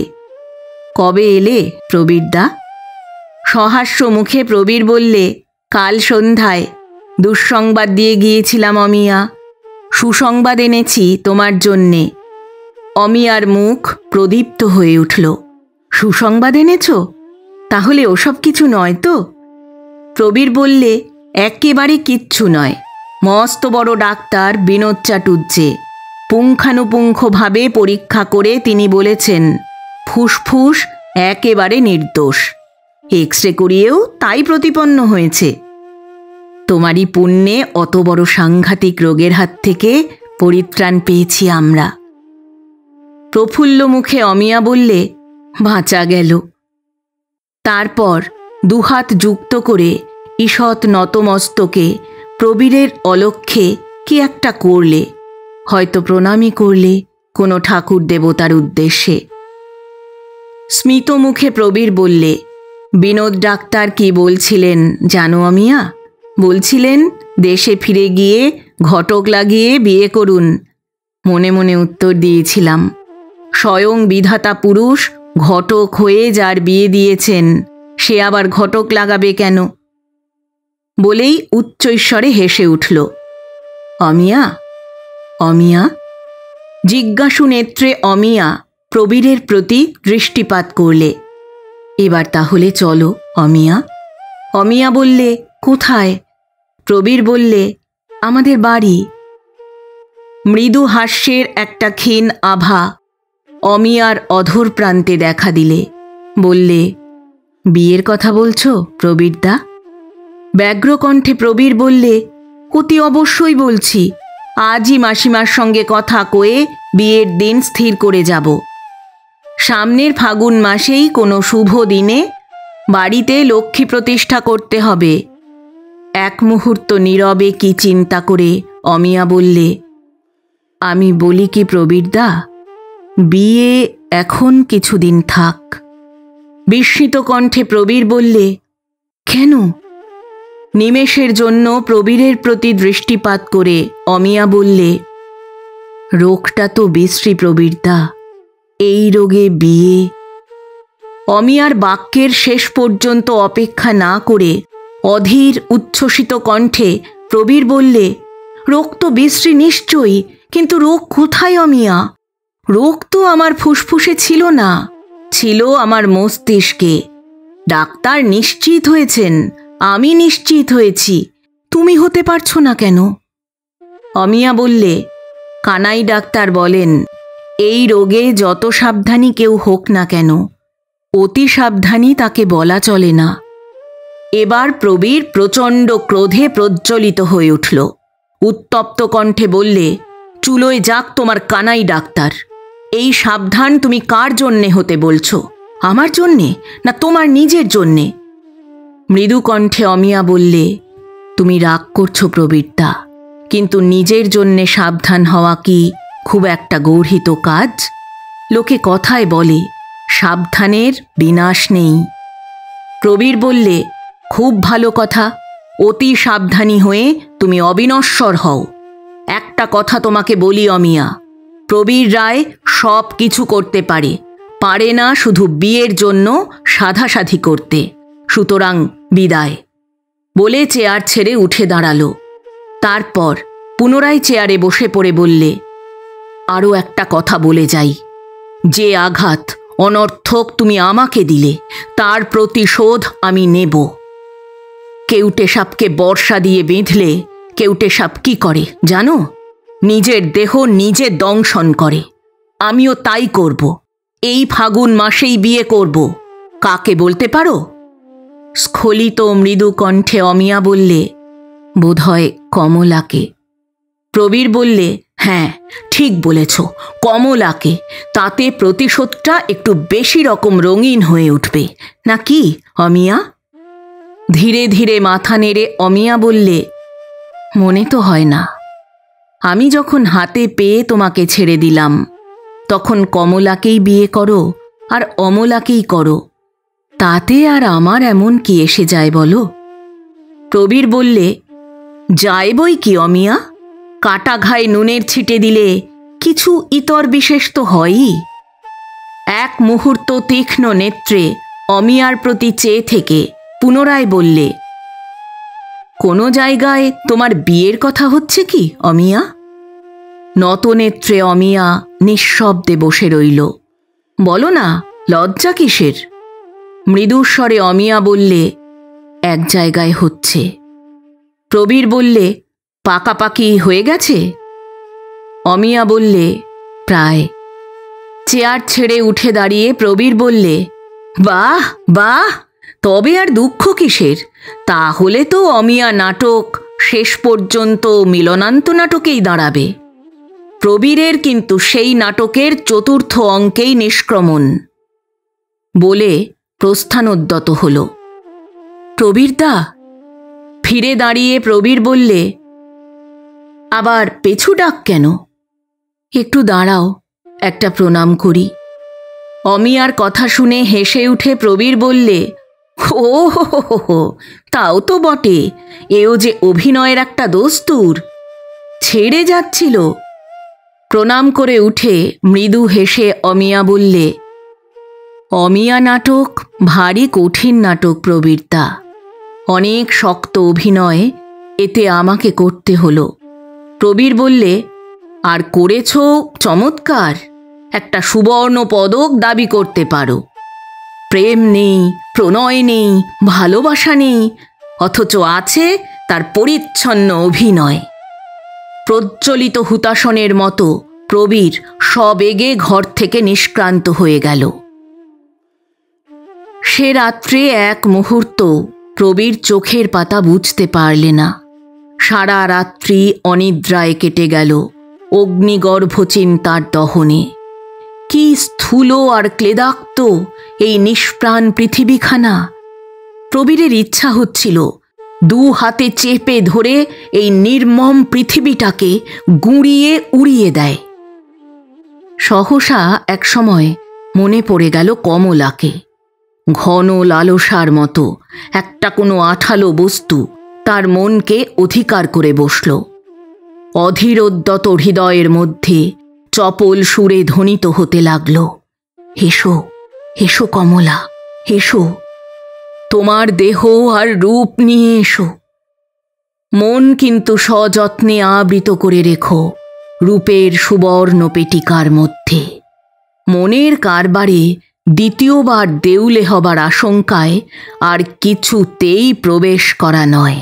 কবে এলে প্রবীরদা? সহাস্য মুখে প্রবীর বললে, কাল সন্ধ্যায়। দুঃসংবাদ দিয়ে গিয়েছিলাম অমিয়া, সুসংবাদ এনেছি তোমার জন্যে। অমিয়ার মুখ প্রদীপ্ত হয়ে উঠল। সুসংবাদ এনেছ? তাহলে ওসব কিছু নয় তো? প্রবীর বললে, একেবারে কিচ্ছু নয়। মস্ত বড় ডাক্তার বিনোদ চাটুর্যে পুঙ্খানুপুঙ্খভাবে পরীক্ষা করে তিনি বলেছেন ফুসফুস একেবারে নির্দোষ। এক্সরে করিয়েও তাই প্রতিপন্ন হয়েছে। তোমারই পুণ্যে অত বড় সাংঘাতিক রোগের হাত থেকে পরিত্রাণ পেয়েছি আমরা। প্রফুল্ল মুখে অমিয়া বললে, বাঁচা গেল। তারপর দুহাত যুক্ত করে ঈষৎ নতমস্তকে প্রবীরের অলক্ষ্যে কি একটা করলে, হয়তো প্রণামই করলে কোনো ঠাকুর দেবতার উদ্দেশ্যে। স্মিত মুখে প্রবীর বললে, বিনোদ ডাক্তার কি বলছিলেন জানো অমিয়া? বলছিলেন দেশে ফিরে গিয়ে ঘটক লাগিয়ে বিয়ে করুন। মনে মনে উত্তর দিয়েছিলাম, স্বয়ং বিধাতা পুরুষ ঘটক হয়ে যার বিয়ে দিয়েছেন সে আবার ঘটক লাগাবে কেন? বলেই উচ্চৈস্বরে হেসে উঠল। অমিয়া, অমিয়া? জিজ্ঞাসু নেত্রে অমিয়া প্রবীরের প্রতি দৃষ্টিপাত করলে। এবার তাহলে চলো অমিয়া। অমিয়া বললে, কোথায়? প্রবীর বললে, আমাদের বাড়ি। মৃদু হাস্যের একটা ক্ষীণ আভা অমিয়ার অধর প্রান্তে দেখা দিলে। বললে, বিয়ের কথা বলছো প্রবীরদা? ব্যগ্রকণ্ঠে প্রবীর বললে, অতি অবশ্যই বলছি। আজই মাসিমার সঙ্গে কথা কয়ে বিয়ের দিন স্থির করে যাব। সামনের ফাগুন মাসেই কোনো শুভ দিনে বাড়িতে লক্ষ্মী প্রতিষ্ঠা করতে হবে। এক মুহূর্ত নীরবে কি চিন্তা করে অমিয়া বললে, আমি বলি কি প্রবীরদা, বিয়ে এখন কিছুদিন থাক। বিস্মিত কণ্ঠে প্রবীর বললে, কেন? নিমেষের জন্য প্রবীরের প্রতি দৃষ্টিপাত করে অমিয়া বললে, রোগটা তো বিশ্রী প্রবীরদা, এই রোগে বিয়ে। অমিয়ার বাক্যের শেষ পর্যন্ত অপেক্ষা না করে অধীর উচ্ছ্বসিত কণ্ঠে প্রবীর বললে, রোগ তো বিশ্রী নিশ্চয়ই, কিন্তু রোগ কোথায় অমিয়া? রোগ তো আমার ফুসফুসে ছিল না, ছিল আমার মস্তিষ্কে। ডাক্তার নিশ্চিত হয়েছেন, আমি নিশ্চিত হয়েছি, তুমি হতে পারছো না কেন? অমিয়া বললে, কানাই ডাক্তার বলেন, এই রোগে যত সাবধানী কেউ হোক না কেন, অতি সাবধানী তাকে বলা চলে না। এবার প্রবীর প্রচণ্ড ক্রোধে প্রজ্বলিত হয়ে উঠল। উত্তপ্ত কণ্ঠে বললে, চুলোয় যাক তোমার কানাই ডাক্তার। এই সাবধান তুমি কার জন্যে হতে বলছো? আমার জন্যে না তোমার নিজের জন্যে? মৃদু কণ্ঠে অমিয়া বললে, তুমি রাগ করছো প্রবীরদা, কিন্তু নিজের জন্যে সাবধান হওয়া কি খুব একটা গর্হিত কাজ? লোকে কথায় বলে, সাবধানের বিনাশ নেই। প্রবীর বললে, খুব ভালো কথা, অতি সাবধানী হয়ে তুমি অবিনশ্বর হও। একটা কথা তোমাকে বলি অমিয়া, প্রবীর রায় সব কিছু করতে পারে, পারে না শুধু বিয়ের জন্য সাধাসাধি করতে। সুতরাং বিদায়। বলে চেয়ার ছেড়ে উঠে দাঁড়ালো। তারপর পুনরায় চেয়ারে বসে পড়ে বললে, আরও একটা কথা বলে যাই, যে আঘাত অনর্থক তুমি আমাকে দিলে তার প্রতিশোধ আমি নেব। কেউটে সাপকে বর্ষা দিয়ে বেঁধলে কেউটে সাপ কি করে জানো? নিজের দেহ নিজে দংশন করে। আমিও তাই করব। এই ফাগুন মাসেই বিয়ে করব। কাকে বলতে পারো? স্খলিত মৃদু কণ্ঠে অমিয়া বললে, বোধহয় কমলাকে। প্রবীর বললে, হ্যাঁ ঠিক বলেছ, কমলাকে। তাতে প্রতিশোধটা একটু বেশি রকম রঙিন হয়ে উঠবে নাকি অমিয়া? ধীরে ধীরে মাথা নেড়ে অমিয়া বললে, মনে তো হয় না। আমি যখন হাতে পেয়ে তোমাকে ছেড়ে দিলাম, তখন কমলাকেই বিয়ে করো আর অমলাকেই করো, তাতে আর আমার এমন কি এসে যায় বলো? প্রবীর বললে, যায় বই কি অমিয়া, কাটা ঘায়ে নুনের ছিটে দিলে কিছু ইতর বিশেষ তো হয়ই। এক মুহূর্ত তীক্ষ্ণ নেত্রে অমিয়ার প্রতি চেয়ে থেকে পুনরায় বললে, কোনো জায়গায় তোমার বিয়ের কথা হচ্ছে কি অমিয়া? নতনেত্রে অমিয়া নিঃশব্দে বসে রইল। বলো না, লজ্জা কিসের? মৃদুস্বরে অমিয়া বললে, এক জায়গায় হচ্ছে। প্রবীর বললে, পাকাপাকি হয়ে গেছে? অমিয়া বললে, প্রায়। চেয়ার ছেড়ে উঠে দাঁড়িয়ে প্রবীর বললে, বাহ বাহ, তবে আর দুঃখ কিসের? তাহলে তো অমিয়া নাটক শেষ পর্যন্ত মিলনান্ত নাটকেই দাঁড়াবে। প্রবীরের কিন্তু সেই নাটকের চতুর্থ অঙ্কেই নিষ্ক্রমণ। বলে প্রস্থানোদ্যত হল। প্রবীরদা। ফিরে দাঁড়িয়ে প্রবীর বললে, আবার পেছু ডাক কেন? একটু দাঁড়াও, একটা প্রণাম করি। অমিয়ার কথা শুনে হেসে উঠে প্রবীর বললে, ও হো, তাও তো বটে, এও যে অভিনয়ের একটা দস্তুর। ছেড়ে যাচ্ছিল। প্রণাম করে উঠে মৃদু হেসে অমিয়া বললে, অমিয়া নাটক ভারী কঠিন নাটক প্রবীরদা, অনেক শক্ত অভিনয় এতে আমাকে করতে হলো। প্রবীর বললে, আর করেছ চমৎকার, একটা সুবর্ণ পদক দাবি করতে পারো। প্রেম নেই, প্রণয় নেই, ভালোবাসা নেই, অথচ আছে তার পরিচ্ছন্ন অভিনয়। প্রজ্বলিত হুতাশনের মতো প্রবীর সবেগে ঘর থেকে নিষ্ক্রান্ত হয়ে গেল। সে রাত্রে এক মুহূর্ত প্রবীর চোখের পাতা বুঝতে পারলে না। সারা রাত্রি অনিদ্রায় কেটে গেল অগ্নিগর্ভ চিন্তার দহনে। কি স্থূল আর ক্লেদাক্ত এই নিষ্প্রাণ পৃথিবীখানা! প্রবীরের ইচ্ছা হচ্ছিল দু হাতে চেপে ধরে এই নির্মম পৃথিবীটাকে গুঁড়িয়ে উড়িয়ে দেয়। সহসা একসময় মনে পড়ে গেল কমলাকে। ঘন লালসার মতো একটা কোনো আঠালো বস্তু তার মনকে অধিকার করে বসল। অধীরোদ্যত হৃদয়ের মধ্যে চপল সুরে ধ্বনিত হতে লাগল, হেসো হেসো কমলা, হেসো, তোমার দেহ আর রূপ নিয়ে এসো। মন কিন্তু সযত্নে আবৃত করে রেখো রূপের সুবর্ণ পেটিকার মধ্যে। মনের কারবারে দ্বিতীয়বার দেউলে হবার আশঙ্কায় আর কিছুতেই প্রবেশ করা নয়।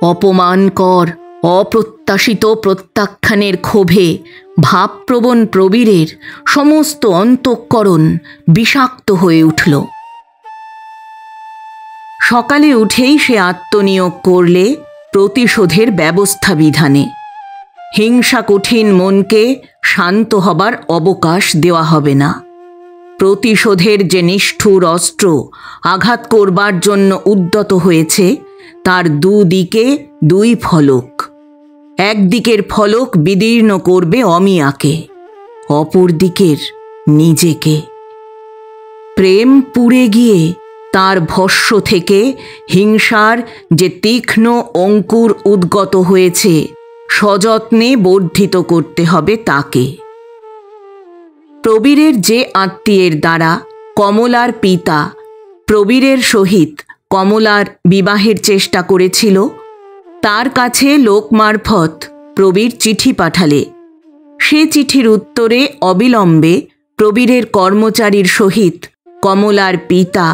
অপমানকর অপ্রত্যাশিত প্রত্যাখ্যানের ক্ষোভে ভাবপ্রবণ প্রবীরের সমস্ত অন্তঃকরণ বিষাক্ত হয়ে উঠল। সকালে উঠেই সে আত্মনিয়োগ করলে প্রতিশোধের ব্যবস্থা বিধানে। হিংসা কঠিন মনকে শান্ত হবার অবকাশ দেওয়া হবে না। প্রতিশোধের যে নিষ্ঠুর অস্ত্র আঘাত করবার জন্য উদ্যত হয়েছে তার দুদিকে দুই ফলক। একদিকের ফলক বিদীর্ণ করবে অমিয়াকে, অপর দিকের নিজেকে। প্রেম পুড়ে গিয়ে তার ভস্য থেকে হিংসার যে তীক্ষ্ণ অঙ্কুর উদ্গত হয়েছে সযত্নে বর্ধিত করতে হবে তাকে। প্রবীরের যে আত্মীয়ের দ্বারা কমলার পিতা প্রবীরের সহিত কমলার বিবাহের চেষ্টা করেছিল, তার কাছে লোক মারফত প্রবীর চিঠি পাঠালে। সে চিঠির উত্তরে অবিলম্বে প্রবীরের কর্মচারীর সহিত কমলার পিতা,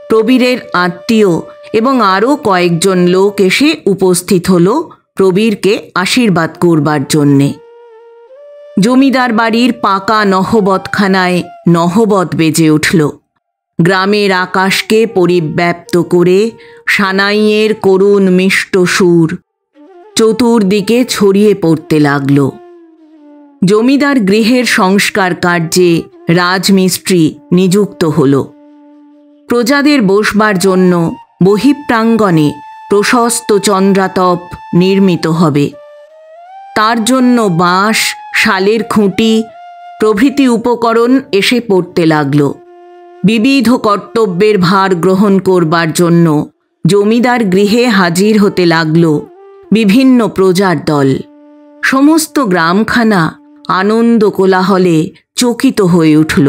প্রবীরের আত্মীয় এবং আরও কয়েকজন লোক এসে উপস্থিত হল প্রবীরকে আশীর্বাদ করবার জন্যে। জমিদার বাড়ির পাকা নহবতখানায় নহবত বেজে উঠল। গ্রামের আকাশকে পরিব্যাপ্ত করে সানাইয়ের করুণ মিষ্ট সুর চতুর্দিকে ছড়িয়ে পড়তে লাগল। জমিদার গৃহের সংস্কার কার্যে রাজমিস্ত্রি নিযুক্ত হল। প্রজাদের বসবার জন্য বহিঃপ্রাঙ্গণে প্রশস্ত চন্দ্রাতপ নির্মিত হবে। তার জন্য বাঁশ, শালের খুঁটি প্রভৃতি উপকরণ এসে পড়তে লাগল। বিবিধ কর্তব্যের ভার গ্রহণ করবার জন্য জমিদার গৃহে হাজির হতে লাগল বিভিন্ন প্রজার দল। সমস্ত গ্রামখানা আনন্দ কোলাহলে চকিত হয়ে উঠল।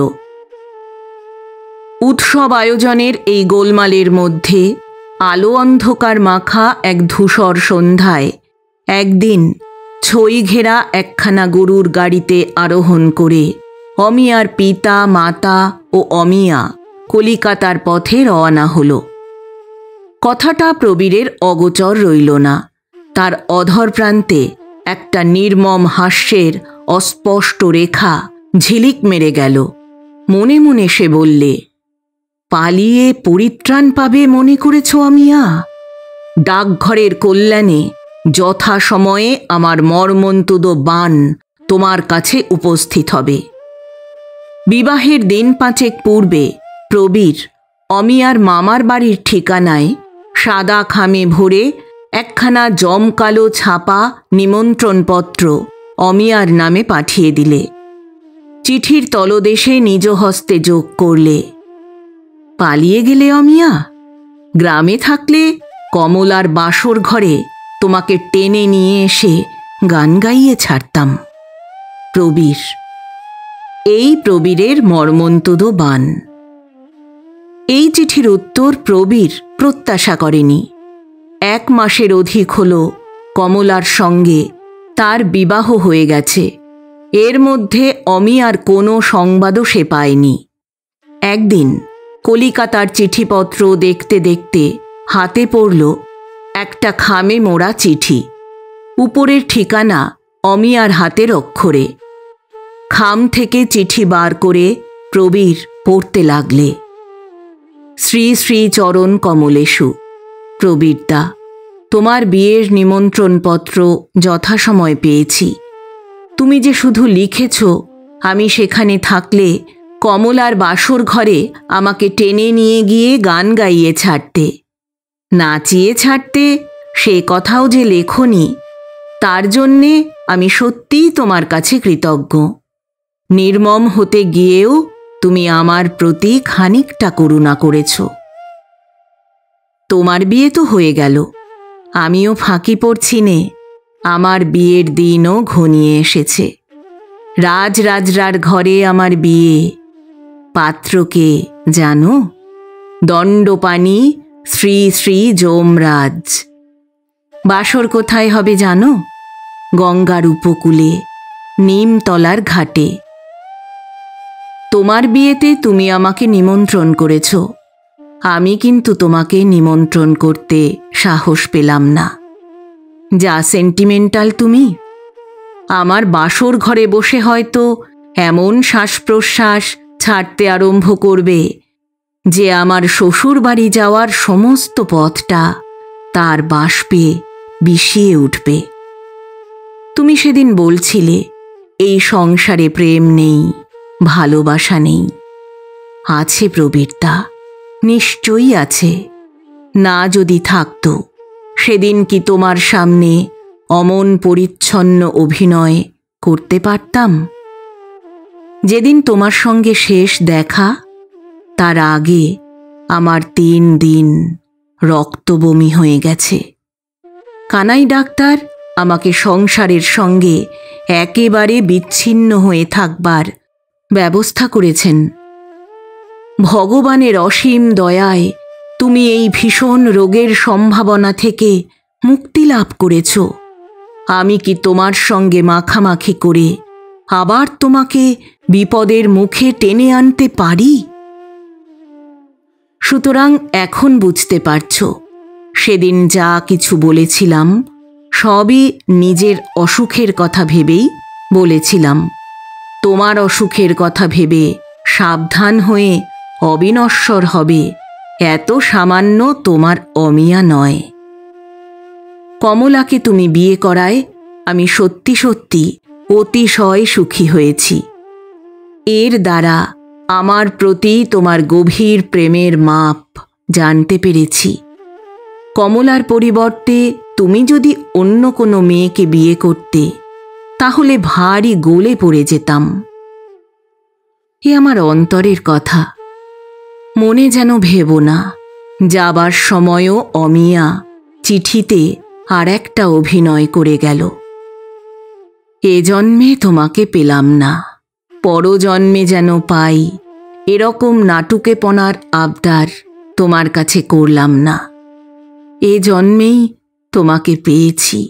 উৎসব আয়োজনের এই গোলমালের মধ্যে আলো অন্ধকার মাখা এক ধূসর সন্ধ্যায় একদিন ছই ঘেরা একখানা গরুর গাড়িতে আরোহণ করে অমিয়ার পিতা, মাতা ও অমিয়া কলিকাতার পথে রওনা হল। কথাটা প্রবীরের অগোচর রইল না। তার অধর প্রান্তে একটা নির্মম হাস্যের অস্পষ্ট রেখা ঝিলিক মেরে গেল। মনে মনে সে বললে, পালিয়ে পরিত্রাণ পাবে মনে করেছ অমিয়া? ডাকঘরের কল্যাণে যথাসময়ে আমার মর্মন্তুদ বাণ তোমার কাছে উপস্থিত হবে। বিবাহের দিন পাঁচেক পূর্বে প্রবীর অমিয়ার মামার বাড়ির ঠিকানায় সাদা খামে ভরে একখানা জমকালো ছাপা নিমন্ত্রণপত্র অমিয়ার নামে পাঠিয়ে দিলে। চিঠির তলদেশে নিজ হস্তে যোগ করলে, পালিয়ে গেলে অমিয়া? গ্রামে থাকলে কমলার বাসর ঘরে তোমাকে টেনে নিয়ে এসে গান গাইয়ে ছাড়তাম। প্রবীর। এই প্রবীরের মর্মন্তুদ বাণ। এই চিঠির উত্তর প্রবীর প্রত্যাশা করেনি। 1 মাসের অধিক হল কমলার সঙ্গে তার বিবাহ হয়ে গেছে। এর মধ্যে অমিয়ার কোনো সংবাদও সে পায়নি। একদিন কলিকাতার চিঠিপত্র দেখতে দেখতে হাতে পড়ল একটা খামে মোড়া চিঠি। উপরের ঠিকানা অমিয়ার হাতের অক্ষরে। খাম থেকে চিঠি বার করে প্রবীর পড়তে লাগলে, শ্রী শ্রী চরণ কমলেশু, প্রবীরদা, তোমার বিয়ের নিমন্ত্রণপত্র যথাসময় পেয়েছি। তুমি যে শুধু লিখেছ আমি সেখানে থাকলে কমলার বাসর ঘরে আমাকে টেনে নিয়ে গিয়ে গান গাইয়ে ছাড়তে, নাচিয়ে ছাড়তে, সে কথাও যে লেখনি, তার জন্যে আমি সত্যিই তোমার কাছে কৃতজ্ঞ। নির্মম হতে গিয়েও তুমি আমার প্রতি খানিকটা করুণা করেছ। তোমার বিয়ে তো হয়ে গেল, আমিও ফাঁকি পড়ছি নে। আমার বিয়ের দিনও ঘনিয়ে এসেছে। রাজরাজরার ঘরে আমার বিয়ে। পাত্রকে জানো? দণ্ডপাণি শ্রী শ্রী যমরাজ। বাসর কোথায় হবে জানো? গঙ্গার উপকূলে, নিমতলার ঘাটে। তোমার বিয়েতে তুমি আমাকে নিমন্ত্রণ করেছ, আমি কিন্তু তোমাকে নিমন্ত্রণ করতে সাহস পেলাম না। যা সেন্টিমেন্টাল তুমি! আমার বাসর ঘরে বসে হয়তো এমন শ্বাস প্রশ্বাস ছাড়তে আরম্ভ করবে যে আমার শ্বশুর বাড়ি যাওয়ার সমস্ত পথটা তার বাষ্পে বিষিয়ে উঠবে। তুমি সেদিন বলছিলে এই সংসারে প্রেম নেই, ভালোবাসা নেই। আছে প্রবীরদা, নিশ্চয়ই আছে। না যদি থাকতো সেদিন কি তোমার সামনে অমন পরিচ্ছন্ন অভিনয় করতে পারতাম? যেদিন তোমার সঙ্গে শেষ দেখা, তার আগে আমার 3 দিন রক্তবমি হয়ে গেছে। কানাই ডাক্তার আমাকে সংসারের সঙ্গে একেবারে বিচ্ছিন্ন হয়ে থাকবার ব্যবস্থা করেছেন। ভগবানের অসীম দয়ায় তুমি এই ভীষণ রোগের সম্ভাবনা থেকে মুক্তি লাভ করেছ। আমি কি তোমার সঙ্গে মাখামাখি করে আবার তোমাকে বিপদের মুখে টেনে আনতে পারি? সুতরাং এখন বুঝতে পারছ, সেদিন যা কিছু বলেছিলাম সবই নিজের অসুখের কথা ভেবেই বলেছিলাম। তোমার অসুখের কথা ভেবে সাবধান হয়ে অবিনশ্বর হবে এত সামান্য তোমার অমিয়া নয়। কমলাকে তুমি বিয়ে করায় আমি সত্যি সত্যি অতিশয় সুখী হয়েছি। এর দ্বারা আমার প্রতি তোমার গভীর প্রেমের মাপ জানতে পেরেছি। কমলার পরিবর্তে তুমি যদি অন্য কোনো মেয়েকে বিয়ে করতে, তাহলে ভারী গলে পড়ে যেতাম। এ আমার অন্তরের কথা, মনে যেন ভেবো না। যাবার সময়ও অমিয়া চিঠিতে আর একটা অভিনয় করে গেল। এ জন্মে তোমাকে পেলাম না, পরজন্মে যেন পাই, এরকম নাটুকেপনার আবদার তোমার কাছে করলাম না। এ জন্মেই তোমাকে পেয়েছি,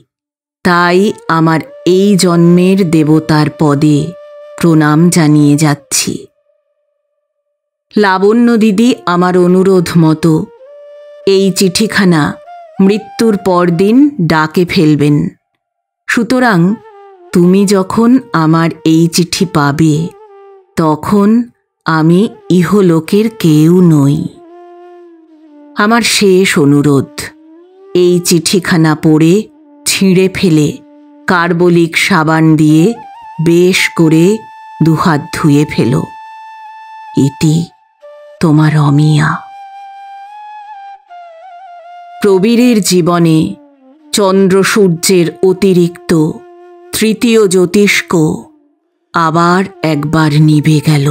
তাই আমার এই জন্মের দেবতার পদে প্রণাম জানিয়ে যাচ্ছি। লাবণ্য দিদি আমার অনুরোধ মতো এই চিঠিখানা মৃত্যুর পরদিন ডাকে ফেলবেন। সুতরাং তুমি যখন আমার এই চিঠি পাবে, তখন আমি ইহলোকের কেউ নই। আমার শেষ অনুরোধ, এই চিঠিখানা পড়ে ছিঁড়ে ফেলে কার্বলিক সাবান দিয়ে বেশ করে দুহাত ধুয়ে ফেলো। ইতি তোমার অমিয়া। প্রবীরের জীবনে চন্দ্র সূর্যের অতিরিক্ত তৃতীয় জ্যোতিষ্ক আবার একবার নিভে গেল।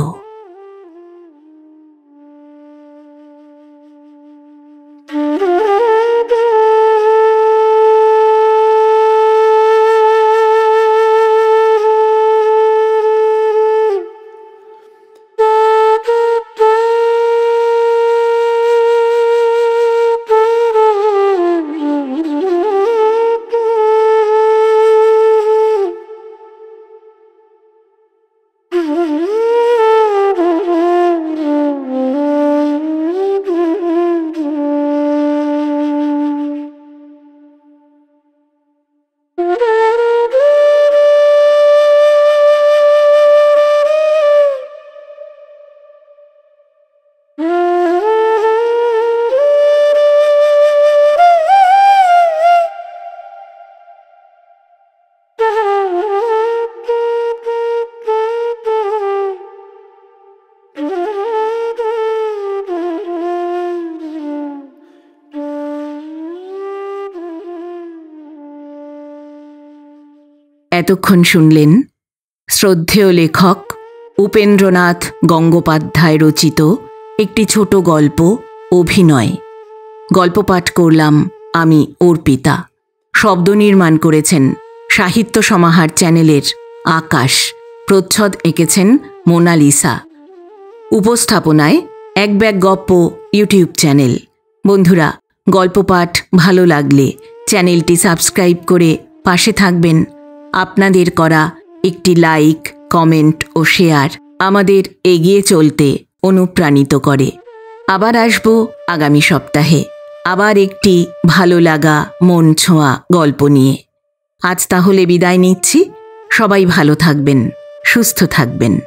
এতক্ষণ শুনলেন শ্রদ্ধেয় লেখক উপেন্দ্রনাথ গঙ্গোপাধ্যায় রচিত একটি ছোট গল্প অভিনয়। গল্প পাঠ করলাম আমি অর্পিতা। শব্দ নির্মাণ করেছেন সাহিত্য সমাহার চ্যানেলের আকাশ। প্রচ্ছদ এঁকেছেন মোনালিসা। উপস্থাপনায় এক ব্যাগ গপ্প ইউটিউব চ্যানেল। বন্ধুরা, গল্প পাঠ ভালো লাগলে চ্যানেলটি সাবস্ক্রাইব করে পাশে থাকবেন। আপনাদের করা একটি লাইক, কমেন্ট ও শেয়ার আমাদের এগিয়ে চলতে অনুপ্রাণিত করে। আবার আসব আগামী সপ্তাহে আবার একটি ভালো লাগা মন ছোঁয়া গল্প নিয়ে। আজ তাহলে বিদায় নিচ্ছি। সবাই ভালো থাকবেন, সুস্থ থাকবেন।